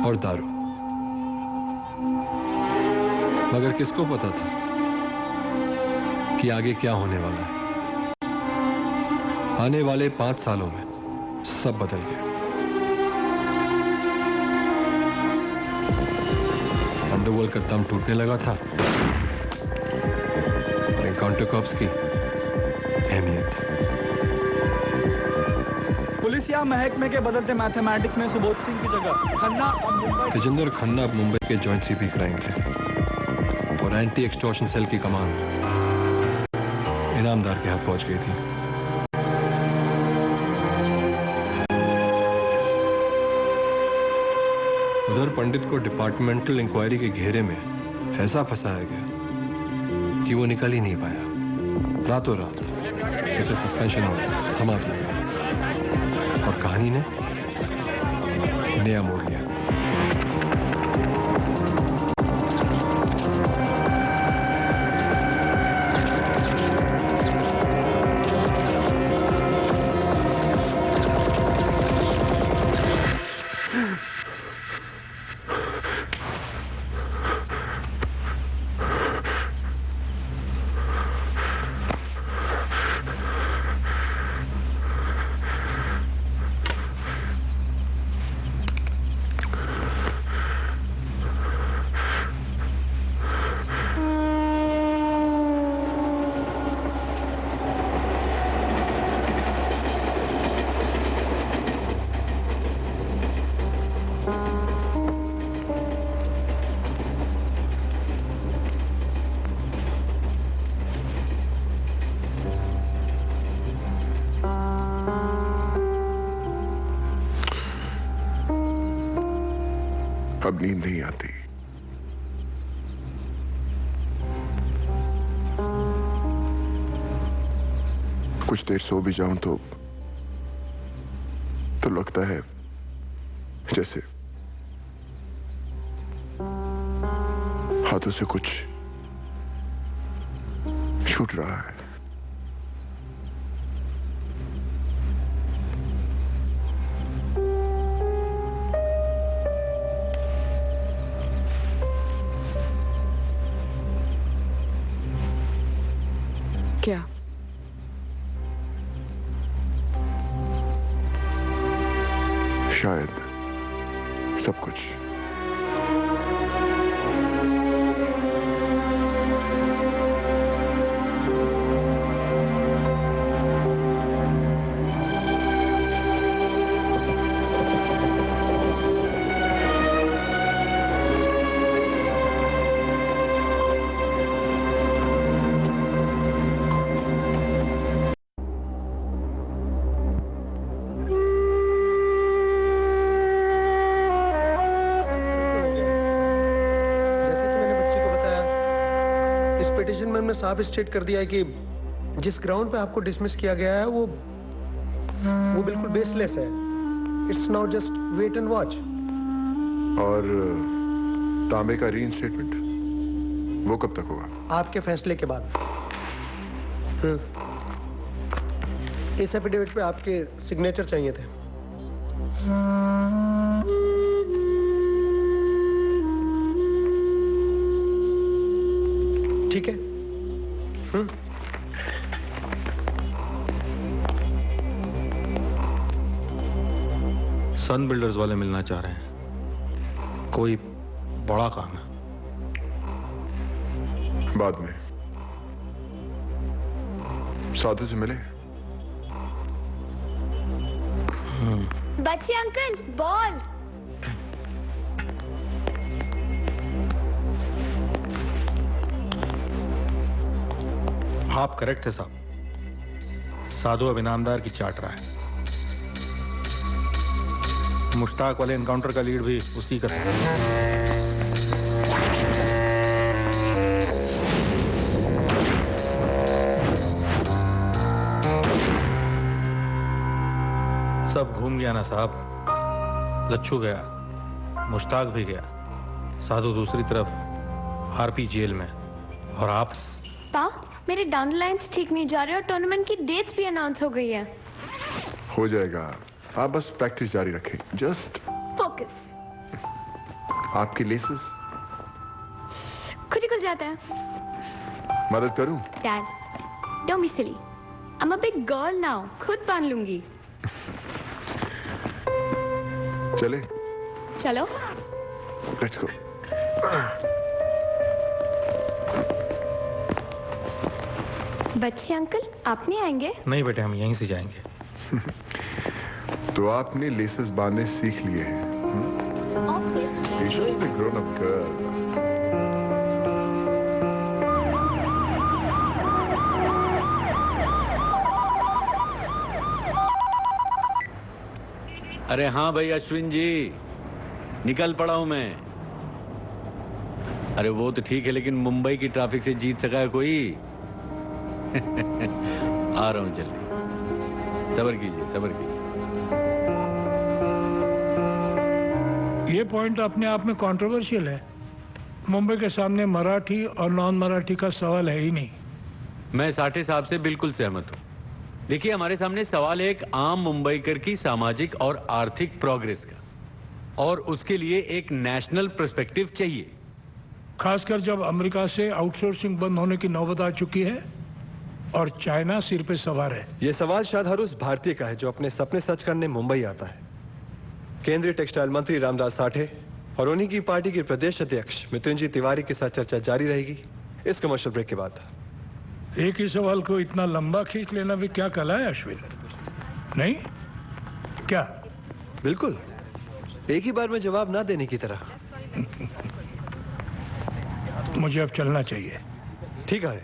और दारू। मगर किसको पता था कि आगे क्या होने वाला है। आने वाले 5 सालों में सब बदल गया। अंडरवर्ल्ड का दम टूटने लगा था। एनकाउंटर कॉप्स की अहमियत। पुलिस या महकमे के बदलते मैथमेटिक्स में सुबोध सिंह की जगह खन्ना अब मुंबई। तेजिंदर खन्ना अब मुंबई के जॉइंट सीपी क्राइम थे और एंटी एक्सटॉर्शन सेल की कमान इनामदार के हाथ पहुंच गई थी। उधर पंडित को डिपार्टमेंटल इंक्वायरी के घेरे में ऐसा फंसाया गया कि वो निकल ही नहीं पाया। रातों रात उसे सस्पेंशन हो गया, थमा दिया और कहानी ने नया मोड़ लिया। अब नींद नहीं आती। कुछ देर सो भी जाऊं तो लगता है जैसे हाथों से कुछ छूट रहा है। क्या? शायद सब कुछ। साफ स्टेट कर दिया है कि जिस ग्राउंड पे आपको डिसमिस किया गया है वो बिल्कुल बेसलेस है। It's now just wait and watch. और तांबे का रीइंस्टेटमेंट वो कब तक होगा? आपके फैसले के बाद। इस एफिडेविट पे आपके सिग्नेचर चाहिए थे। ठीक है। सन बिल्डर्स वाले मिलना चाह रहे हैं, कोई बड़ा काम है। बाद में साधु से मिले। बच्चे अंकल बॉल। आप करेक्ट थे साहब, साधु अब इनामदार की चाट रहा है। मुश्ताक वाले एनकाउंटर का लीड भी उसी का है। सब घूम गया ना साहब। लच्छू गया, मुश्ताक भी गया, साधु दूसरी तरफ आरपी जेल में, और आप? पा, मेरे डाउन लाइन्स ठीक नहीं जा रहे और टूर्नामेंट की डेट्स भी अनाउंस हो गई है। हो जाएगा, आप बस प्रैक्टिस जारी रखें। Just focus. आपके लेसेस खुद ही खुल जाता है। मदद करूं? Dad, don't be silly. I am a big girl now, खुद बांध लूंगी। चले? चलो। Let's go. बच्चे अंकल, आप नहीं आएंगे? नहीं बेटे, हम यहीं से जाएंगे। तो आपने लेसेस बांधने सीख लिए हैं? Isha is a grown-up girl. अरे हाँ भाई अश्विन जी, निकल पड़ा हूं मैं। अरे वो तो ठीक है, लेकिन मुंबई की ट्रैफिक से जीत सका है कोई? आ रहा हूं जल्दी, सब्र कीजिए, सब्र कीजिए। ये पॉइंट अपने आप में कंट्रोवर्शियल है। मुंबई के सामने मराठी और नॉन मराठी का सवाल है ही नहीं। मैं साठे साहब से बिल्कुल सहमत हूँ। देखिए, हमारे सामने सवाल है एक आम मुंबईकर की सामाजिक और आर्थिक प्रोग्रेस का, और उसके लिए एक नेशनल पर्सपेक्टिव चाहिए। खासकर जब अमेरिका से आउटसोर्सिंग बंद होने की नौबत आ चुकी है और चाइना सिर पे सवार है। ये सवाल शायद हर उस भारतीय का है जो अपने सपने सच करने मुंबई आता है। केंद्रीय टेक्सटाइल मंत्री रामदास साठे और उन्हीं की पार्टी के प्रदेश अध्यक्ष मिथुन तिवारी के साथ चर्चा जारी रहेगी इस कमर्शियल ब्रेक के बाद। एक ही सवाल को इतना लंबा खींच लेना भी क्या कला है अश्विन? नहीं क्या? बिल्कुल, एक ही बार में जवाब ना देने की तरह। मुझे अब चलना चाहिए। ठीक है,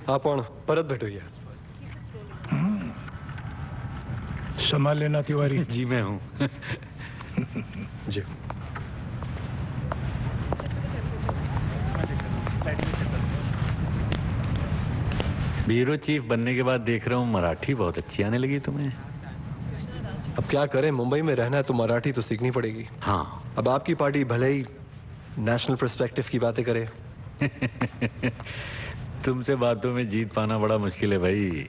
आपण परत भेटूया। संभाल लेना तिवारी। जी मैं हूं। जी। ब्यूरो चीफ बनने के बाद देख रहा हूँ मराठी बहुत अच्छी आने लगी तुम्हें। अब क्या करें, मुंबई में रहना है तो मराठी तो सीखनी पड़ेगी। हाँ। अब आपकी पार्टी भले ही नेशनल पर्सपेक्टिव की बातें करे। तुमसे बातों में जीत पाना बड़ा मुश्किल है भाई।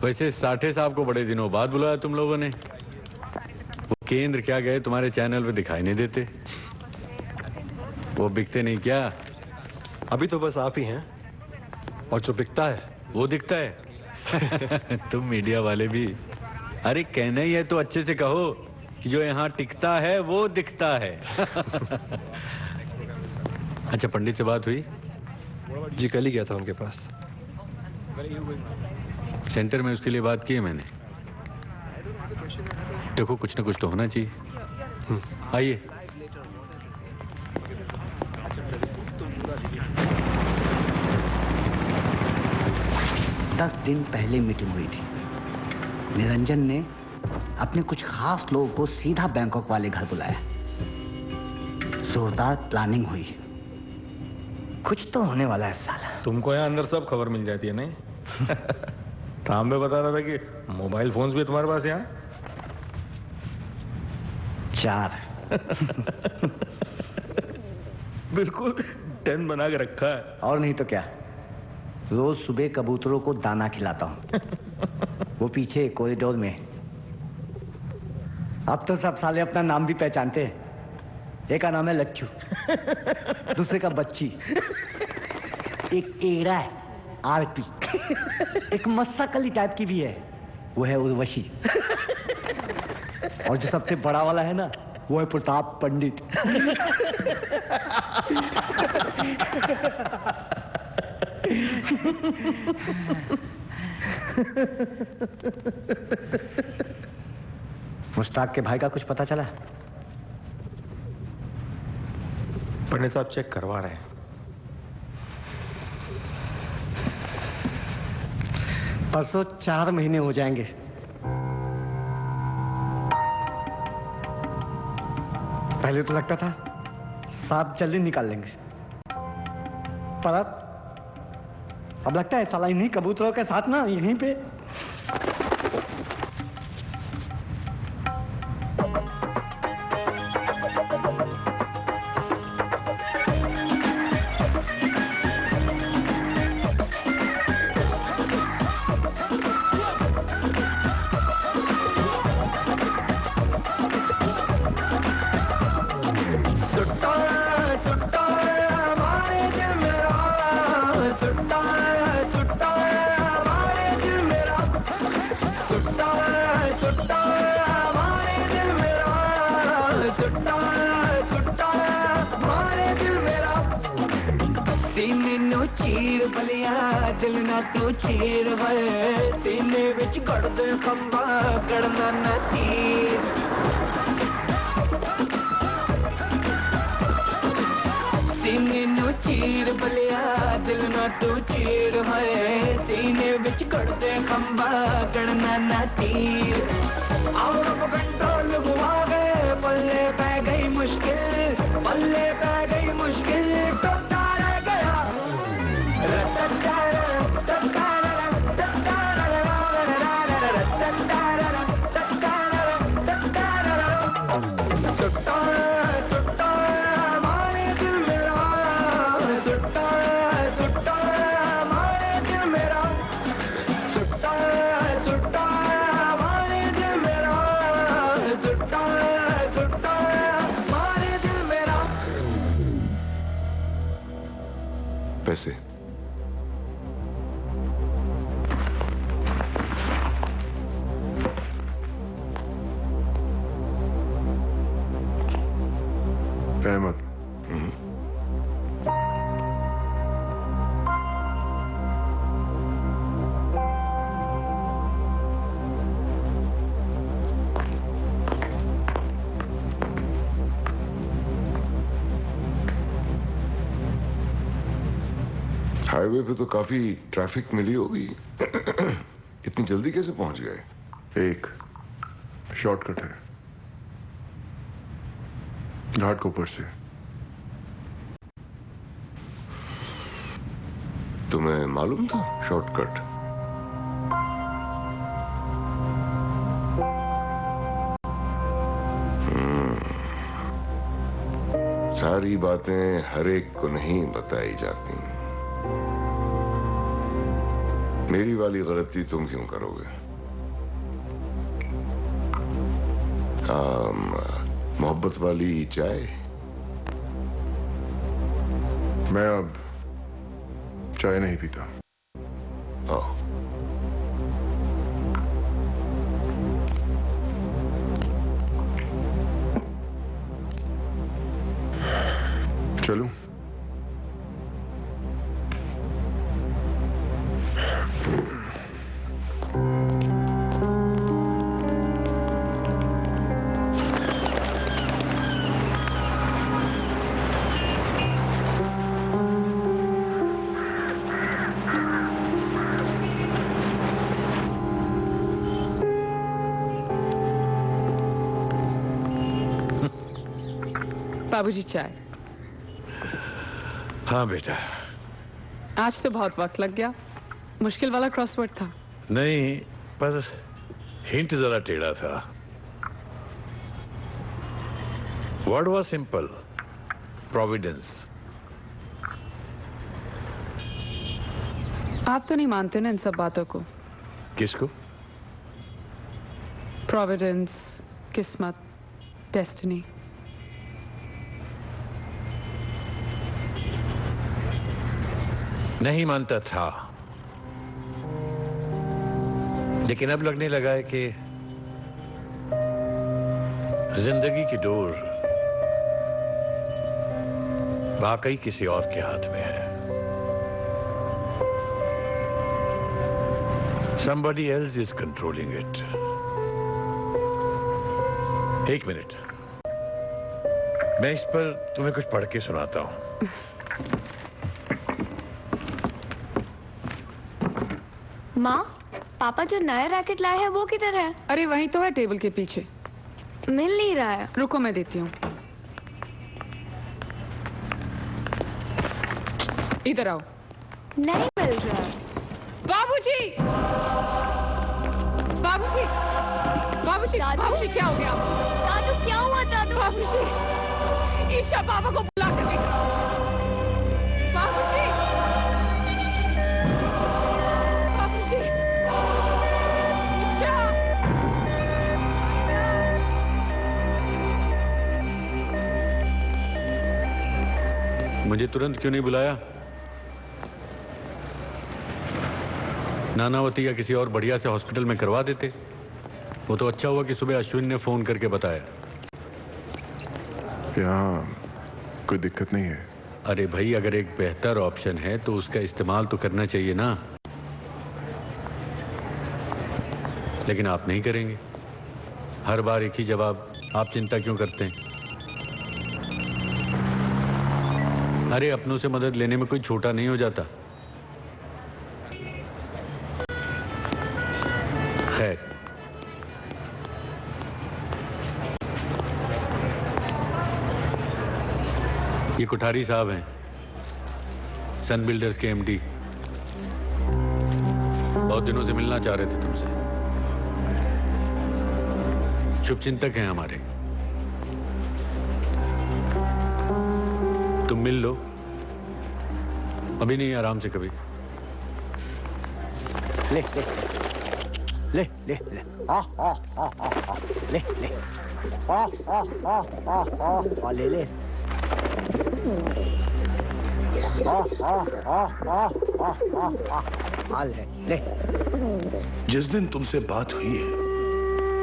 वैसे साठे साहब को बड़े दिनों बाद बुलाया तुम लोगों ने। वो केंद्र क्या गए, तुम्हारे चैनल पे दिखाई नहीं देते। वो बिकते नहीं क्या? अभी तो बस आप ही हैं, और जो बिकता है वो दिखता है। तुम मीडिया वाले भी। अरे कहना ही है तो अच्छे से कहो कि जो यहाँ टिकता है वो दिखता है। अच्छा, पंडित से बात हुई? जी कल ही गया था उनके पास। सेंटर में उसके लिए बात की है मैंने। देखो कुछ ना कुछ तो होना चाहिए। आइए। दस दिन पहले मीटिंग हुई थी। निरंजन ने अपने कुछ खास लोगों को सीधा बैंकॉक वाले घर बुलाया। जोरदार प्लानिंग हुई। कुछ तो होने वाला है साला। तुमको यहाँ अंदर सब खबर मिल जाती है नहीं? तांबे बता रहा था कि मोबाइल फोन्स भी तुम्हारे पास यहाँ 4। बिल्कुल 10 बना के रखा है। और नहीं तो क्या, रोज सुबह कबूतरों को दाना खिलाता हूँ। वो पीछे कॉरिडोर में। अब तो सब साले अपना नाम भी पहचानते हैं। एक का नाम है लच्छू, दूसरे का बच्ची, एक एड़ा है आरपी, एक मस्साकली टाइप की भी है, वो है उर्वशी, और जो सबसे बड़ा वाला है ना, वो है प्रताप पंडित। मुश्ताक के भाई का कुछ पता चला? पंडित साहब चेक करवा रहे हैं। परसों 4 महीने हो जाएंगे। पहले तो लगता था सांप जल्दी निकाल लेंगे, पर अब लगता है साला इन्हीं कबूतरों के साथ ना यहीं पे। चीर बलिया दिल ना तू चीर है, सीने विच गड़ दे खंबा गड़ना ना तीर। सीने नु चीर बलिया दिल ना तू चीर है, सीने विच गड़ दे खंबा गड़ना ना तीर। आउट ऑफ कंट्रोल हुआ गए, पल्ले पै गई मुश्किल, पल्ले पै गई मुश्किल। पैसे। अहमद, हाईवे पे तो काफी ट्रैफिक मिली होगी। इतनी जल्दी कैसे पहुंच गए? एक शॉर्टकट है, घाट के ऊपर से। तुम्हें मालूम था शॉर्टकट? सारी बातें हर एक को नहीं बताई जाती। मेरी वाली गलती तुम क्यों करोगे? मोहब्बत वाली चाय? मैं अब चाय नहीं पीता। ओह, चलूं? बाबूजी चाय। हाँ बेटा। आज तो बहुत वक्त लग गया, मुश्किल वाला क्रॉसवर्ड था। नहीं, पर हिंट जरा टेढ़ा था। Word was simple, Providence. आप तो नहीं मानते ना इन सब बातों को। किसको? प्रोविडेंस, किस्मत, डेस्टिनी। नहीं मानता था, लेकिन अब लगने लगा है कि जिंदगी की डोर वाकई किसी और के हाथ में है। Somebody else is controlling it. एक मिनट, मैं इस पर तुम्हें कुछ पढ़ के सुनाता हूं। माँ, पापा जो नया रैकेट लाए हैं वो किधर है? अरे वहीं तो है, टेबल के पीछे। मिल नहीं रहा है। रुको मैं देती हूँ। इधर आओ। नहीं मिल रहा है। बाबूजी! बाबूजी! बाबूजी! बाबूजी क्या हो गया? दादू क्या हुआ दादू? बाबूजी! ईशा पापा को बुला कर लेकर आओ। बाबूजी! बाबूजी! ईशा! मुझे तुरंत क्यों नहीं बुलाया? नानावती या किसी और बढ़िया से हॉस्पिटल में करवा देते। वो तो अच्छा हुआ कि सुबह अश्विन ने फोन करके बताया। यहाँ कोई दिक्कत नहीं है। अरे भाई, अगर एक बेहतर ऑप्शन है तो उसका इस्तेमाल तो करना चाहिए ना। लेकिन आप नहीं करेंगे। हर बार एक ही जवाब। आप चिंता क्यों करते हैं? अरे अपनों से मदद लेने में कोई छोटा नहीं हो जाता। खैर, ये कोठारी साहब हैं, सन बिल्डर्स के एमडी। बहुत दिनों से मिलना चाह रहे थे तुमसे। शुभचिंतक हैं हमारे। तुम मिल लो। अभी नहीं, आराम से कभी। ले ले ले ले ले आ आ आ आ आ ले ले आ आ आ आ आ ले ले हाल है ले। जिस दिन तुमसे बात हुई है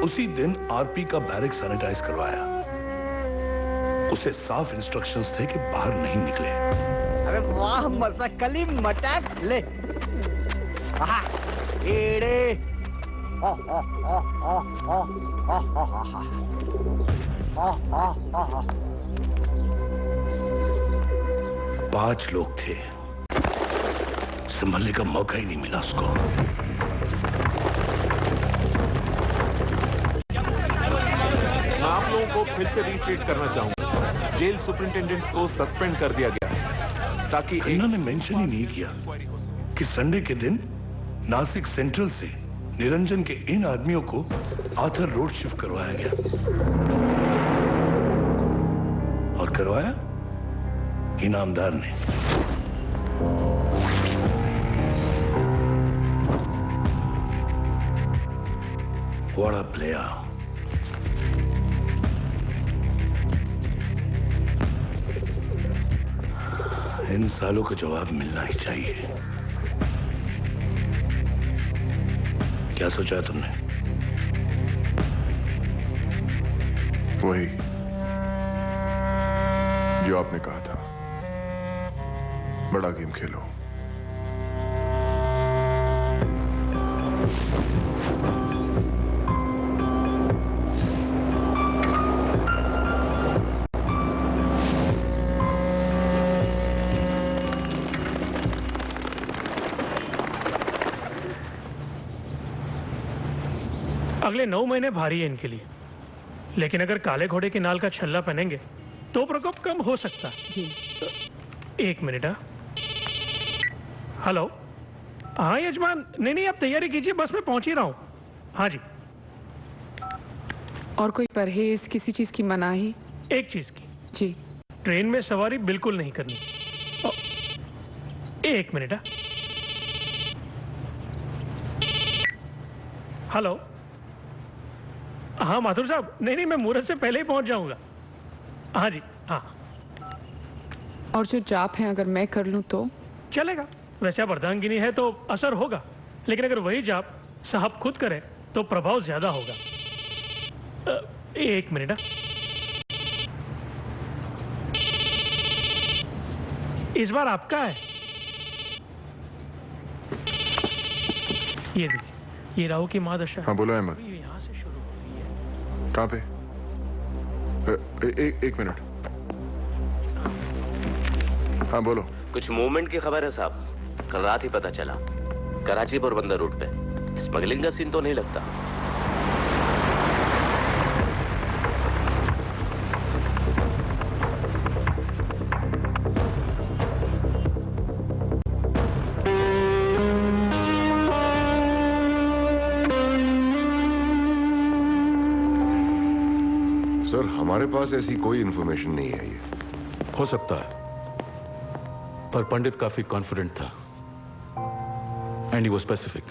उसी दिन आरपी का बैरक सैनिटाइज करवाया। उसे साफ इंस्ट्रक्शंस थे कि बाहर नहीं निकले। अरे वाह मसकली मटक ले। एड़े 5 लोग थे, संभलने का मौका ही नहीं मिला उसको। मैं आप लोगों को फिर से रीट्रीट करना चाहूंगा। जेल सुपरिंटेंडेंट को सस्पेंड कर दिया गया ताकि इन्होंने मेंशन ही नहीं किया कि संडे के दिन नासिक सेंट्रल से निरंजन के इन आदमियों को आर्थर रोड शिफ्ट करवाया गया। और करवाया इनामदार ने। What a player. इन सालों का जवाब मिलना ही चाहिए। क्या सोचा है तुमने? वही जो आपने कहा था, बड़ा गेम खेलो। अगले 9 महीने भारी है इनके लिए, लेकिन अगर काले घोड़े की नाल का छल्ला पहनेंगे तो प्रकोप कम हो सकता है। 1 मिनट। हेलो, हाँ यजमान, नहीं आप तैयारी कीजिए, बस मैं पहुंच ही रहा हूँ। हाँ जी। और कोई परहेज, किसी चीज की मनाही? एक चीज की जी, ट्रेन में सवारी बिल्कुल नहीं करनी। 1 मिनट। हेलो, हाँ माथुर साहब, नहीं मैं मुहूर्त से पहले ही पहुंच जाऊंगा। हाँ जी, हाँ। और जो जाप है अगर मैं कर लूं तो चलेगा। वैसे आप अर्धांगिनी है तो असर होगा, लेकिन अगर वही जाप साहब खुद करे तो प्रभाव ज्यादा होगा। 1 मिनट। इस बार आपका है। ये देखिए, ये राहु की महादशा। हाँ बोलो अहमद। यहाँ से शुरू हो रही है। कहाँ पे? एक मिनट। हाँ बोलो। कुछ मूवमेंट की खबर है साहब। कल रात ही पता चला, कराची पोरबंदर रूट पे। स्मगलिंग का सीन तो नहीं लगता। सर हमारे पास ऐसी कोई इंफॉर्मेशन नहीं है। ये हो सकता है, पर पंडित काफी कॉन्फिडेंट था and he was specific.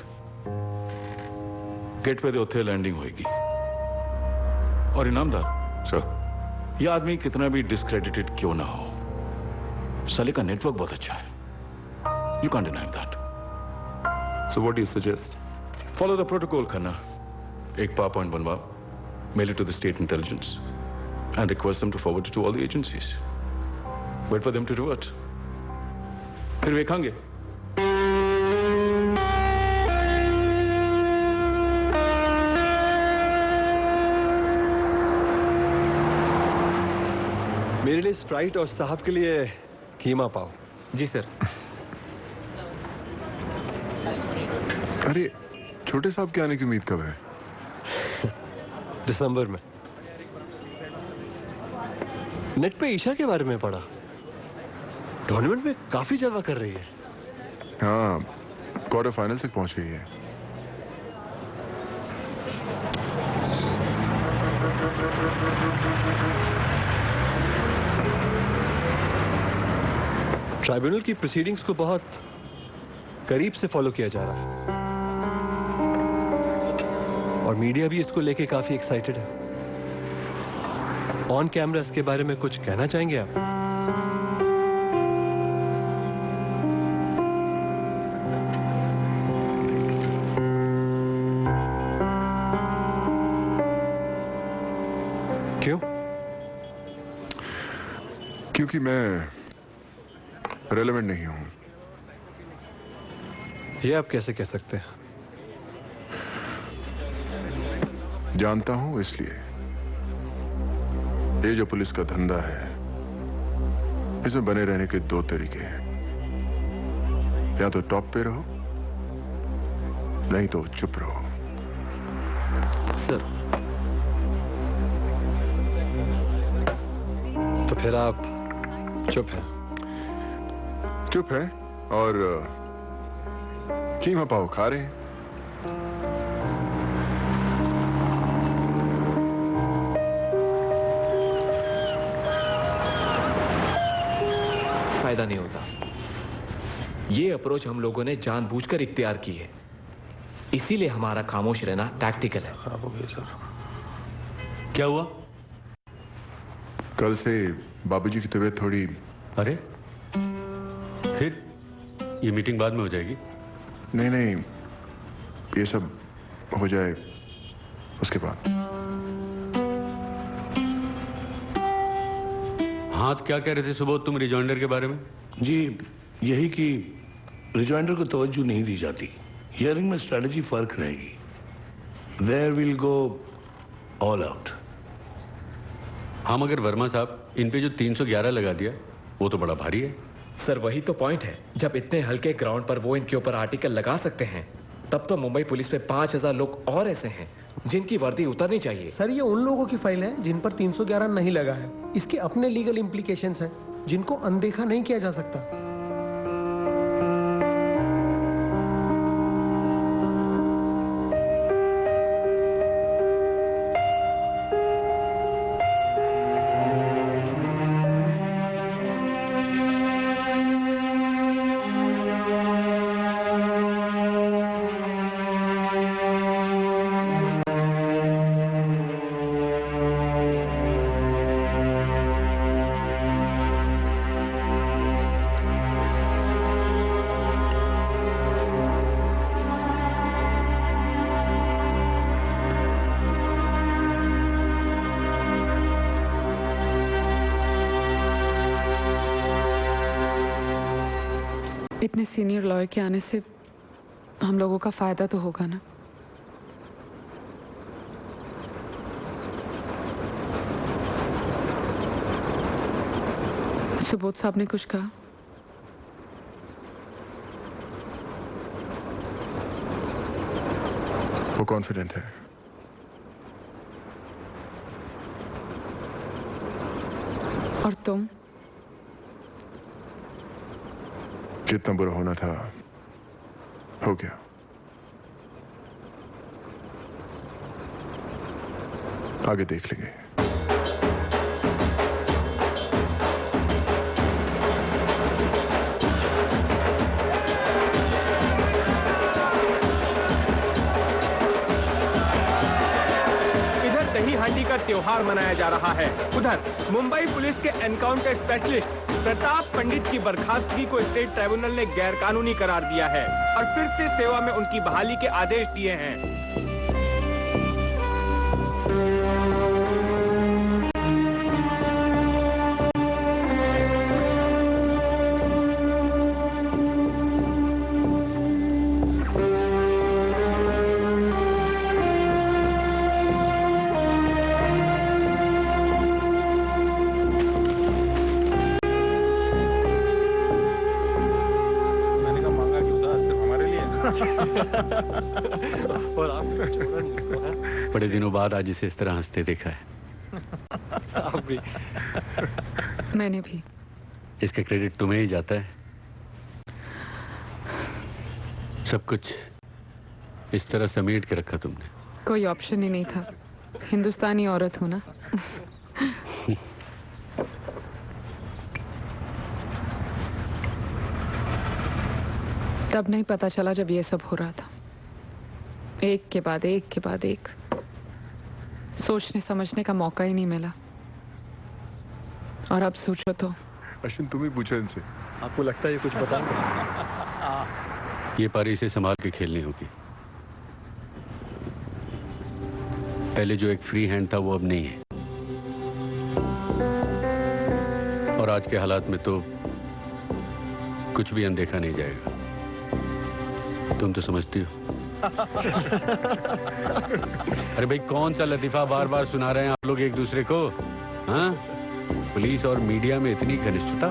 Gate पे दे लैंडिंग होगी। और इनामदार सर, यह आदमी कितना भी डिस्क्रेडिटेड क्यों ना हो, साले का नेटवर्क बहुत अच्छा है। You can't deny that. So what do you suggest? Follow the protocol, Khanna. एक पावर पॉइंट बनवाओ, mail it to the state intelligence and request them to forward it to all the agencies. Wait for them to do it. फिर देखेंगे। मेरे लिए Sprite और साहब के लिए कीमा पाव। जी सर। अरे छोटे साहब के आने की उम्मीद कब है? दिसंबर में। नेट पे ईशा के बारे में पढ़ा, टूर्नामेंट में काफी जलवा कर रही है। हाँ, क्वार्टर फाइनल तक पहुंच गई है। ट्राइब्यूनल की प्रोसीडिंग्स को बहुत करीब से फॉलो किया जा रहा है और मीडिया भी इसको लेके काफी एक्साइटेड है। ऑन कैमरा इसके बारे में कुछ कहना चाहेंगे आप? क्यों? क्योंकि मैं रेलेवेंट नहीं हूं। ये आप कैसे कह सकते हैं? जानता हूं इसलिए। ये जो पुलिस का धंधा है, इसमें बने रहने के दो तरीके हैं। या तो टॉप पे रहो, नहीं तो चुप रहो। सर, तो फिर आप चुप हैं? चुप है और कीमा पाव खा रहे हैं। फायदा नहीं होता। ये अप्रोच हम लोगों ने जानबूझकर इख्तियार की है, इसीलिए हमारा खामोश रहना टैक्टिकल है। खराब हो गया सर। क्या हुआ? कल से बाबूजी की तबीयत थोड़ी। अरे फिर ये मीटिंग बाद में हो जाएगी? नहीं नहीं, ये सब हो जाए उसके बाद। हाँ, तो क्या कह रहे थे सुबह तुम रिजॉइंडर के बारे में? जी यही कि रिजॉइंडर को तवज्जो नहीं दी जाती। हियरिंग में स्ट्रेटजी फर्क रहेगी। There will go all out. हाँ, मगर वर्मा साहब, इन पे जो 311 लगा दिया वो तो बड़ा भारी है। सर वही तो पॉइंट है। जब इतने हल्के ग्राउंड पर वो इनके ऊपर आर्टिकल लगा सकते हैं, तब तो मुंबई पुलिस में 5000 लोग और ऐसे हैं जिनकी वर्दी उतरनी चाहिए। सर ये उन लोगों की फाइल है जिन पर 311 नहीं लगा है। इसके अपने लीगल इम्प्लीकेशंस हैं जिनको अनदेखा नहीं किया जा सकता। इतने सीनियर लॉयर के आने से हम लोगों का फायदा तो होगा ना। सुबोध साहब ने कुछ कहा? वो कॉन्फिडेंट है। और तुम? जितना बुरा होना था हो गया। आगे देख लेंगे। इधर दही हांडी का त्योहार मनाया जा रहा है, उधर मुंबई पुलिस के एनकाउंटर स्पेशलिस्ट प्रताप पंडित की बर्खास्तगी को स्टेट ट्राइब्यूनल ने गैरकानूनी करार दिया है और फिर से सेवा में उनकी बहाली के आदेश दिए हैं। और आप बड़े दिनों बाद आज इसे इस तरह हंसते देखा है। आप भी। मैंने भी। इसका क्रेडिट तुम्हें ही जाता है। सब कुछ इस तरह समेट के रखा तुमने। कोई ऑप्शन ही नहीं था, हिंदुस्तानी औरत हो ना। तब नहीं पता चला जब ये सब हो रहा था। एक के बाद एक के बाद एक, सोचने समझने का मौका ही नहीं मिला। और अब सोचो तो। अश्विन तुम ही पूछो इनसे। आपको लगता है ये कुछ बता? ये पारी इसे संभाल के खेलनी होगी। पहले जो एक फ्री हैंड था वो अब नहीं है। आज के हालात में तो कुछ भी अनदेखा नहीं जाएगा। तुम तो समझती हो। अरे भाई, कौन सा लतीफा बार बार सुना रहे हैं आप लोग एक दूसरे को? हाँ, पुलिस और मीडिया में इतनी घनिष्ठता।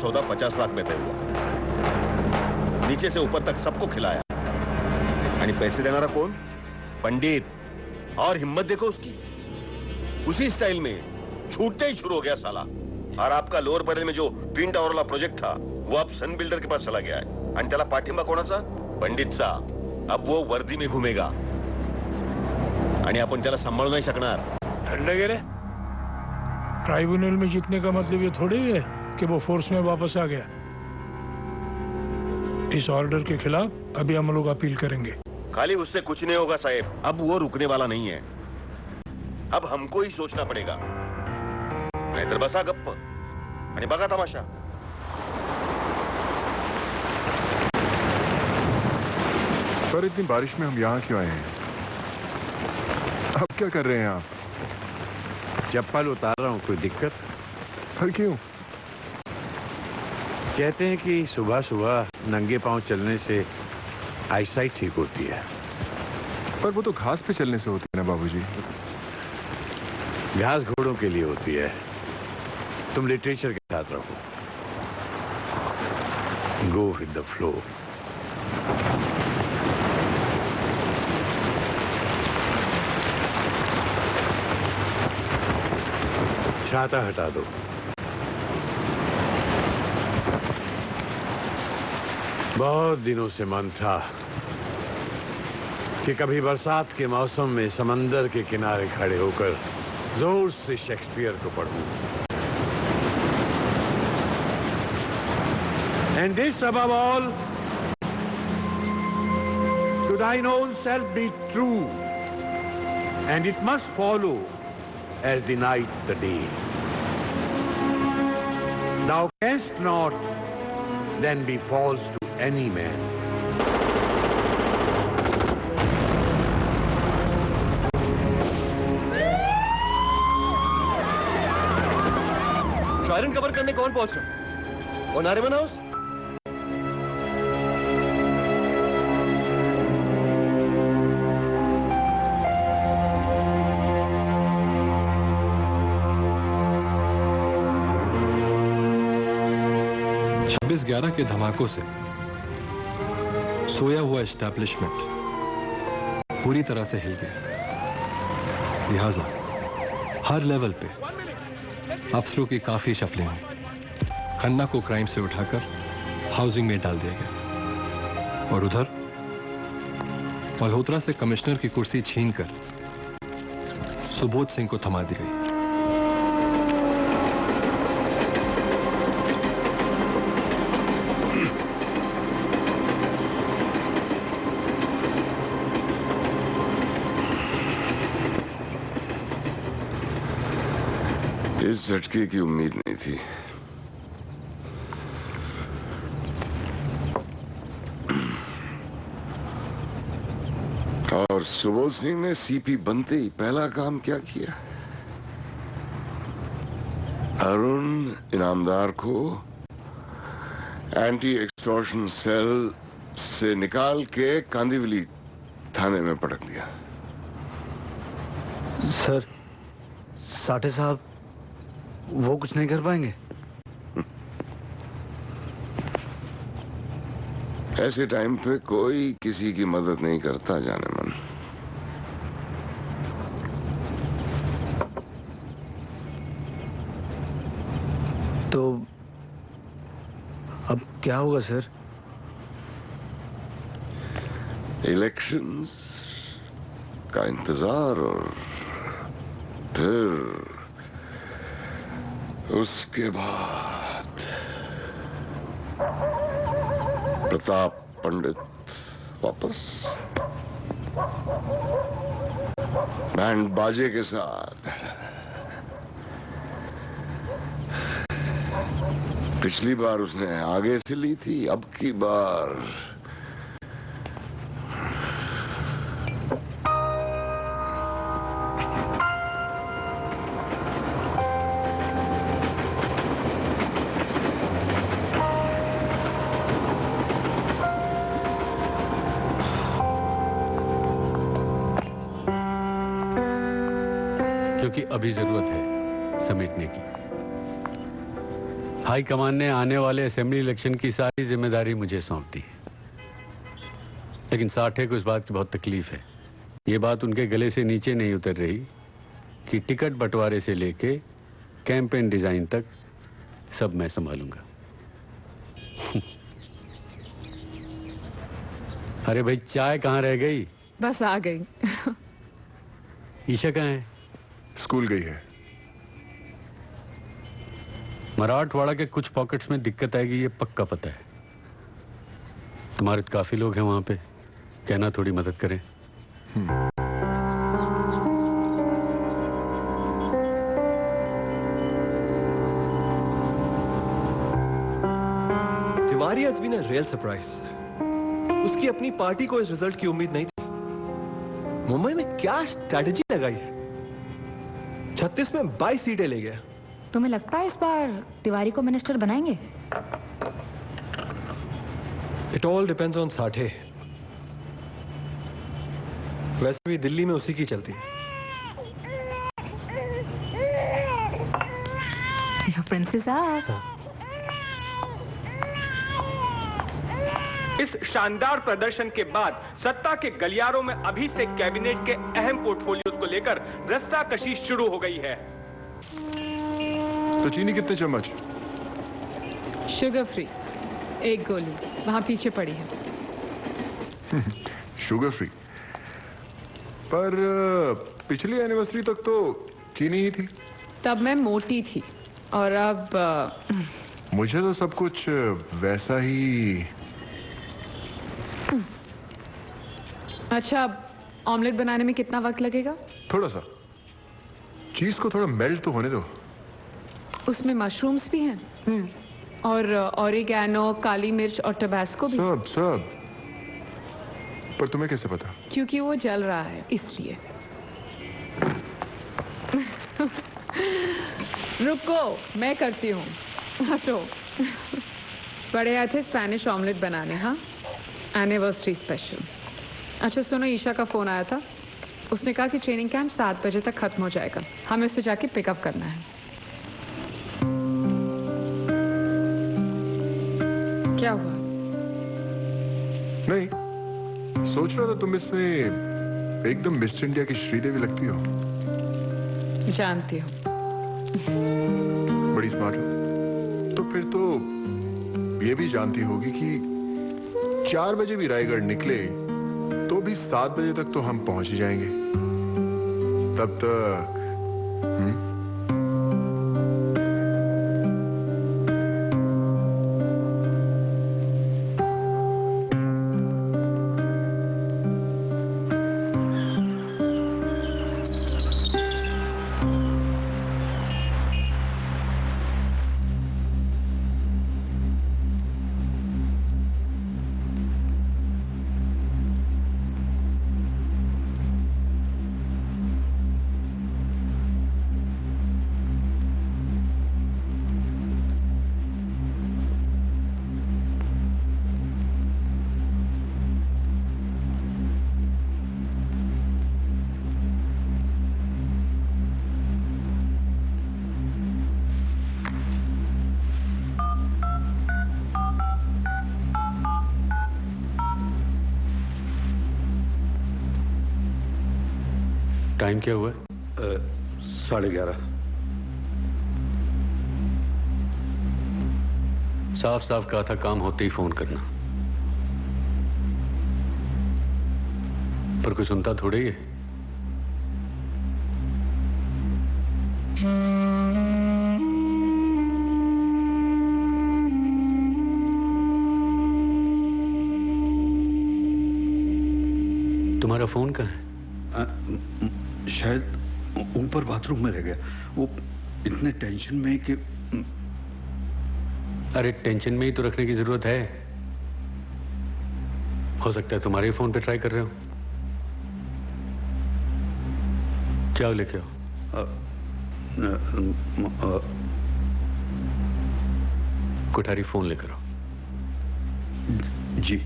सौदा 50 लाख में तय हुआ। नीचे से ऊपर तक सबको खिलाया। यानी पैसे देना कौन? पंडित। और हिम्मत देखो उसकी, उसी स्टाइल में छूटते ही शुरू हो गया साला। और आपका लोअर बरेल में जो ट्विन टावर वाला प्रोजेक्ट था वो अब सन बिल्डर के पास चला गया है। आणि त्याला पाठिंबा कोणाचा? पंडितचा। अब वो वर्दी में घूमेगा आणि आपण त्याला सांभाळू नाही शकणार। ठंड गेले। ट्राइब्यूनल में जीतने का मतलब ये थोड़ी है कि वो फोर्स में वापस आ गया। इस ऑर्डर के खिलाफ अभी हम लोग अपील करेंगे। खाली उससे कुछ नहीं होगा साहब, अब वो रुकने वाला नहीं है। अब हमको ही सोचना पड़ेगा, नाहीतर बसा गप्प आणि बघा तमाशा। पर इतनी बारिश में हम यहाँ क्यों आए हैं? अब क्या कर रहे हैं आप? चप्पल उतार रहा हूँ। कोई दिक्कत? पर क्यों? कहते हैं कि सुबह सुबह नंगे पांव चलने से आईसाइट ठीक होती है। पर वो तो घास पे चलने से होती है ना बाबूजी। घास घोड़ों के लिए होती है। तुम लिटरेचर के साथ रहो। Go with the flow. छाता हटा दो। बहुत दिनों से मन था कि कभी बरसात के मौसम में समंदर के किनारे खड़े होकर जोर से शेक्सपियर को पढ़ूं। And this above all, to thine own self be true, and it must follow as the night the day. Thou canst not then be false to any man. ट्रायरन कवर करने कौन पहुंच रहा? वो नारिमन हाउस? के धमाकों से सोया हुआ एस्टैब्लिशमेंट पूरी तरह से हिल गया। लिहाजा हर लेवल पे अफसरों की काफी शफलिंग हुई। खन्ना को क्राइम से उठाकर हाउसिंग में डाल दिया गया और उधर मल्होत्रा से कमिश्नर की कुर्सी छीनकर सुबोध सिंह को थमा दी गई। इस झटके की उम्मीद नहीं थी। और सुबोध सिंह ने सीपी बनते ही पहला काम क्या किया? अरुण इनामदार को एंटी एक्सटॉर्शन सेल से निकाल के कांदिवली थाने में पटक दिया। सर, साठे साहब वो कुछ नहीं कर पाएंगे? ऐसे टाइम पे कोई किसी की मदद नहीं करता जाने मन। तो अब क्या होगा सर? इलेक्शंस का इंतजार और फिर उसके बाद प्रताप पंडित वापस बैंड बाजे के साथ। पिछली बार उसने आगे से ली थी, अब की बार क्योंकि अभी जरूरत है समेटने की। हाई कमान ने आने वाले असेंबली इलेक्शन की सारी जिम्मेदारी मुझे सौंप दी है, लेकिन साठे को इस बात की बहुत तकलीफ है। ये बात उनके गले से नीचे नहीं उतर रही कि टिकट बंटवारे से लेके कैंपेन डिजाइन तक सब मैं संभालूंगा। अरे भाई, चाय कहाँ रह गई? बस आ गई। ईशा कहाँ है? स्कूल गई है। मराठवाड़ा के कुछ पॉकेट्स में दिक्कत आएगी, ये पक्का पता है। तुम्हारे तो काफी लोग हैं वहां पे, कहना थोड़ी मदद करें। Tiwari has been a real surprise. उसकी अपनी पार्टी को इस रिजल्ट की उम्मीद नहीं थी। मुंबई में क्या स्ट्रैटेजी लगाई है? 36 में 22 सीटें ले गया। तुम्हें लगता है इस बार तिवारी को मिनिस्टर बनाएंगे? It all depends on Sathe. वैसे भी दिल्ली में उसी की चलती है। प्रिंसेस आप। इस शानदार प्रदर्शन के बाद सत्ता के गलियारों में अभी से कैबिनेट के अहम पोर्टफोलियोज को लेकर रस्साकशी शुरू हो गई है। तो चीनी कितने चम्मच? शुगर फ्री 1 गोली, वहां पीछे पड़ी है। Sugar free? पर पिछली एनिवर्सरी तक तो चीनी ही थी। तब मैं मोटी थी और अब मुझे तो सब कुछ वैसा ही। अच्छा, अब ऑमलेट बनाने में कितना वक्त लगेगा? थोड़ा सा। चीज को थोड़ा मेल्ट तो होने दो। उसमें मशरूम्स भी हैं और ऑरिगैनो, काली मिर्च और टबास्को भी। सब। पर तुम्हें कैसे पता? क्योंकि वो जल रहा है इसलिए। रुको, मैं करती हूँ। हटो। बड़े आए थे स्पेनिश ऑमलेट बनाने। हाँ, एनिवर्सरी स्पेशल। अच्छा सुनो, ईशा का फोन आया था। उसने कहा कि ट्रेनिंग कैंप 7 बजे तक खत्म हो जाएगा। हमें उससे जाके पिकअप करना है। क्या हुआ? नहीं, सोच रहा था तुम इसमें एकदम मिस्टर इंडिया की श्रीदेवी लगती हो। जानती हो। बड़ी स्मार्ट हो। तो फिर तो ये भी जानती होगी कि 4 बजे भी रायगढ़ निकले तो भी 7 बजे तक तो हम पहुंच ही जाएंगे। तब तक टाइम क्या हुआ? 11:30। साफ साफ कहा था काम होते ही फोन करना, पर कोई सुनता थोड़े ही है। तुम्हारा फोन कहाँ है? शायद ऊपर बाथरूम में रह गया। वो इतने टेंशन में कि अरे टेंशन में ही तो रखने की जरूरत है। हो सकता है तुम्हारे फोन पे ट्राई कर रहे हो। क्या लेके आओ? कोठारी फोन लेकर आओ। जी।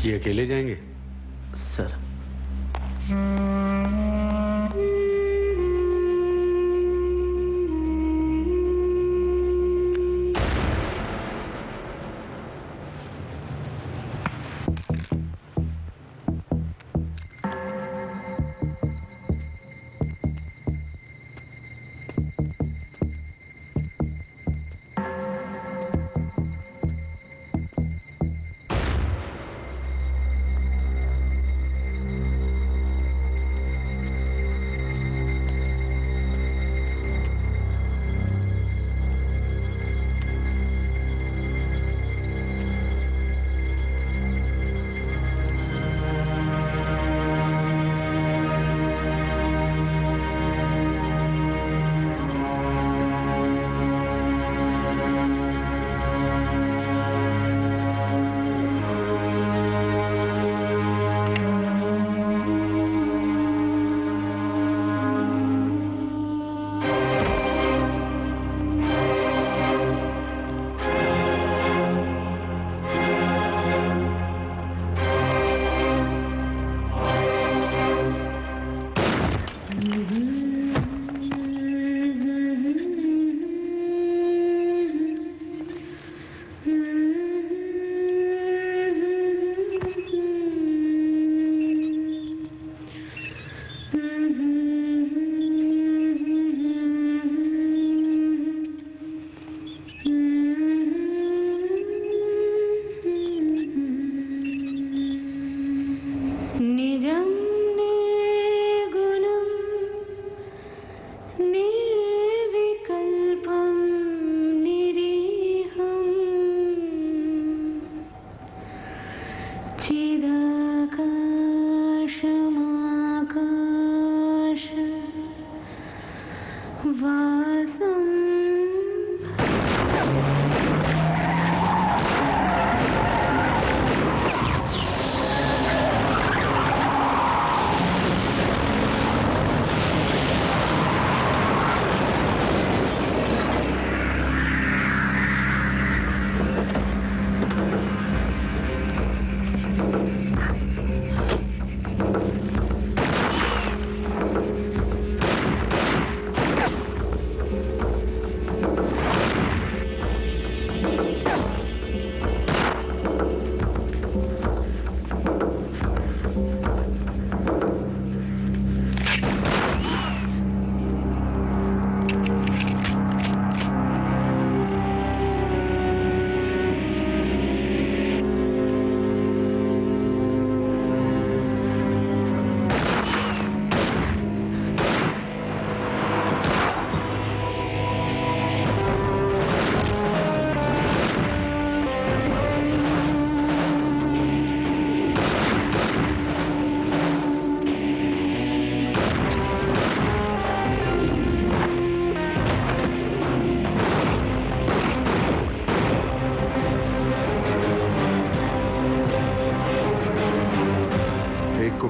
ये अकेले जाएंगे? सर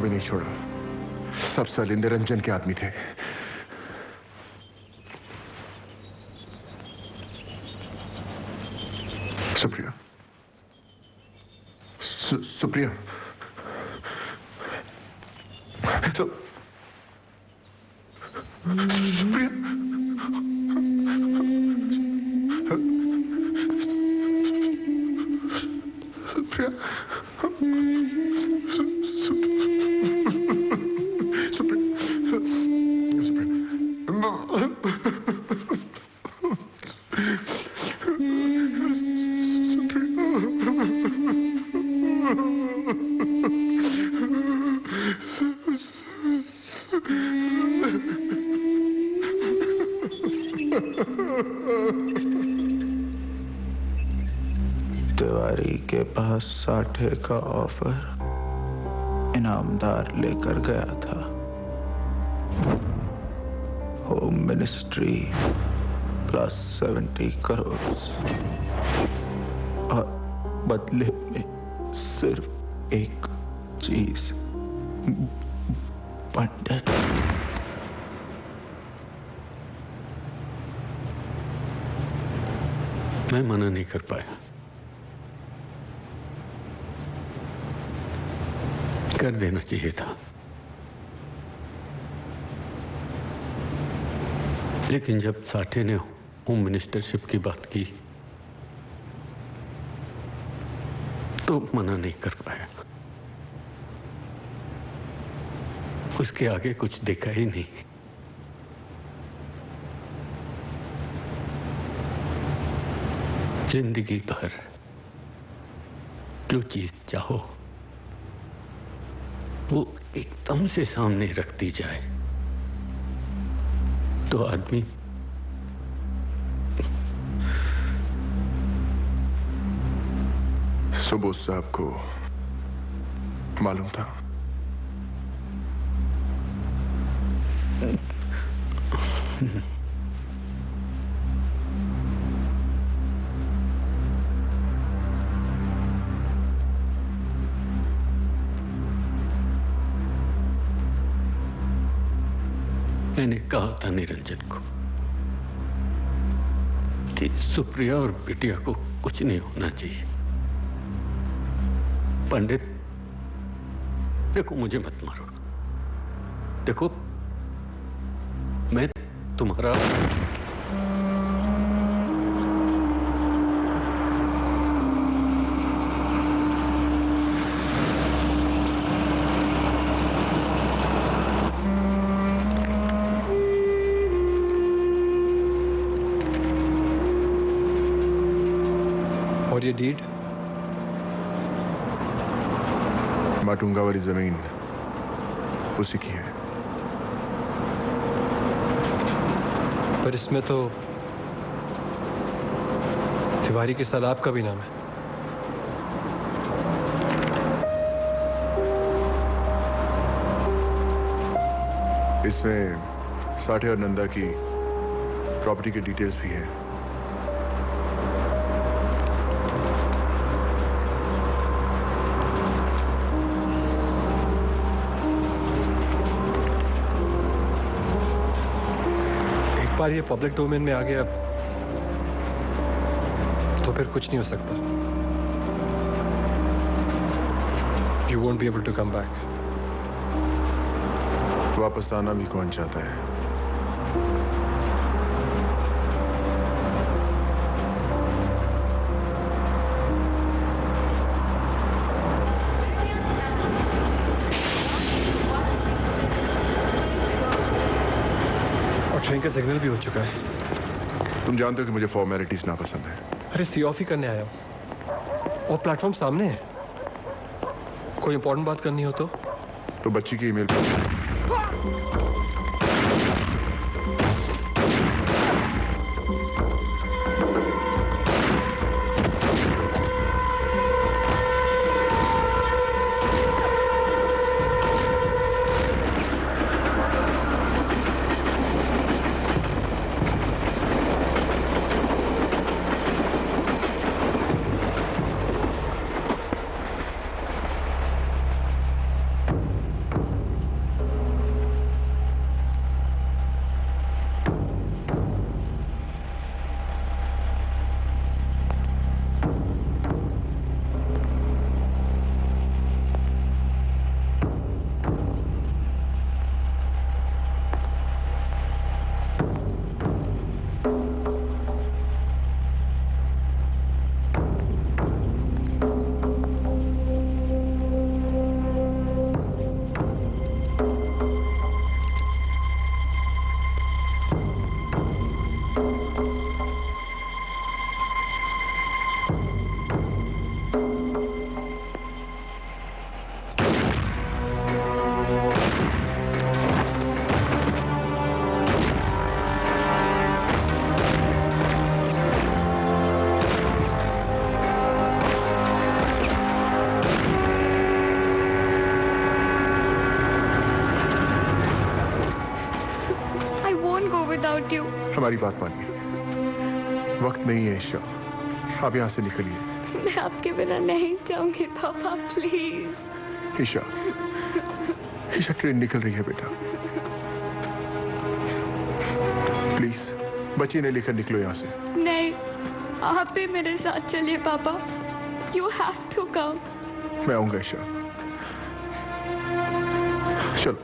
नहीं छोड़ा। सब साले निरंजन के आदमी थे। सुप्रिया, सुप्रिया, सुप्रिया, तिवारी के पास 60 का ऑफर इनामदार लेकर गया था। होम मिनिस्ट्री प्लस 70 करोड़ और बदले में सिर्फ एक चीज, पंडित। मैं मना नहीं कर पाया। कर देना चाहिए था, लेकिन जब साठे ने होम मिनिस्टरशिप की बात की तो मना नहीं कर पाया। उसके आगे कुछ देखा ही नहीं। जिंदगी भर जो चीज चाहो वो एकदम से सामने रख दी जाए तो आदमी सुबोध साहब को मालूम था? मैंने कहा था निरंजन को कि सुप्रिया और बिटिया को कुछ नहीं होना चाहिए। पंडित देखो, मुझे मत मारो। देखो, मैं तुम्हारा और ये डीड? माटुंगा वाली जमीन उसी की है। पर इसमें तो तिवारी के साथ आपका भी नाम है। इसमें साठे और नंदा की प्रॉपर्टी के डिटेल्स भी हैं। बार ये पब्लिक डोमेन में आ गया तो फिर कुछ नहीं हो सकता। You won't be able to come back. वापस आना भी कौन चाहता है? ट्रेन का सिग्नल भी हो चुका है। तुम जानते हो कि मुझे फॉर्मेलिटीज ना पसंद है। अरे सी ऑफ ही करने आया हूँ और प्लेटफॉर्म सामने है। कोई इंपॉर्टेंट बात करनी हो तो बच्ची की ईमेल पर हमारी बात मानिए, वक्त नहीं है ईशा, आप यहां से निकलिए। मैं आपके बिना नहीं जाऊंगी पापा, प्लीज। ईशा, ईशा ट्रेन निकल रही है बेटा, प्लीज बच्ची ने लेकर निकलो यहां से। नहीं, आप भी मेरे साथ चलिए पापा, यू हैव टू कम। मैं आऊंगा ईशा, चलो।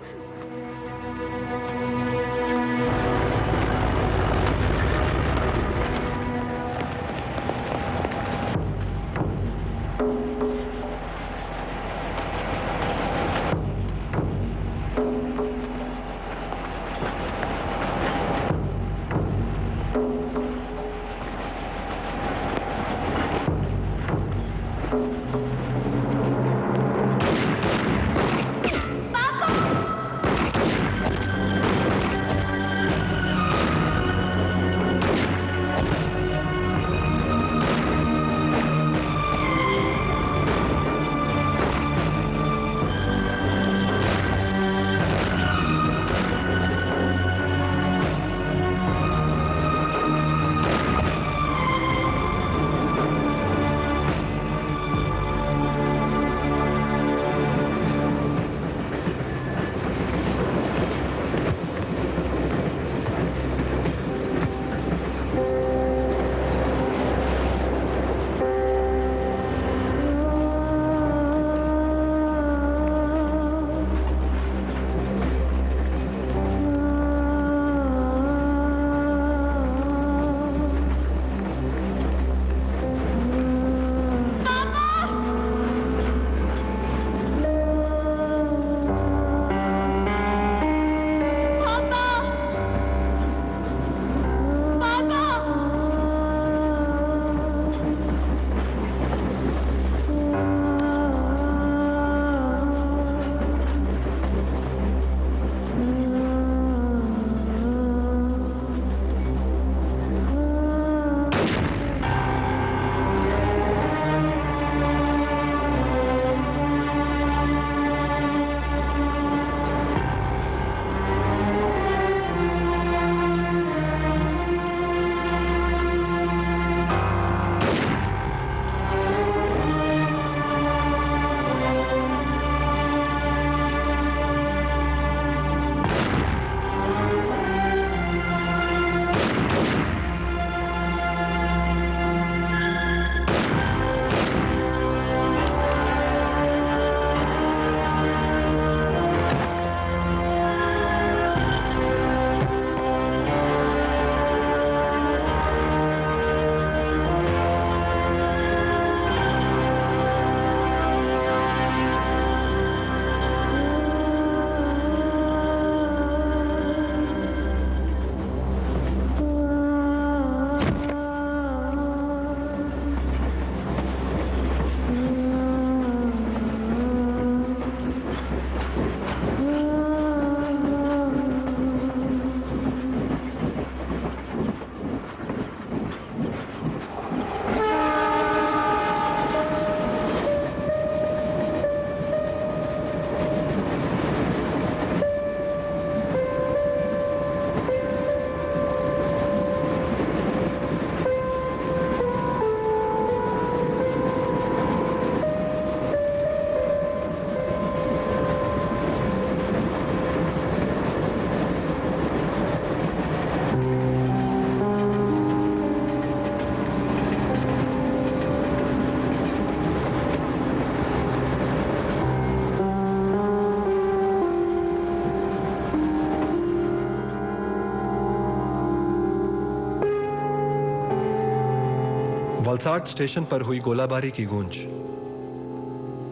वलसाड स्टेशन पर हुई गोलाबारी की गूंज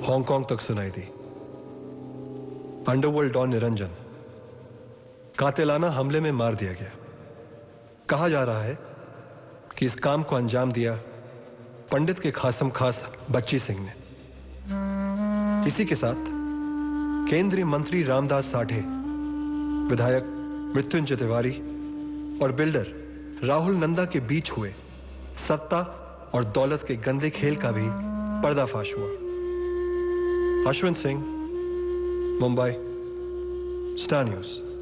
हांगकांग तक सुनाई दी। अंडरवर्ल्ड डॉन निरंजन कातिलाना हमले में मार दिया गया। कहा जा रहा है कि इस काम को अंजाम दिया पंडित के खासम खास बच्ची सिंह ने। इसी के साथ केंद्रीय मंत्री रामदास साठे, विधायक मृत्युंजय तिवारी और बिल्डर राहुल नंदा के बीच हुए सत्ता और दौलत के गंदे खेल का भी पर्दाफाश हुआ। Ashwin Singh, Mumbai, star news.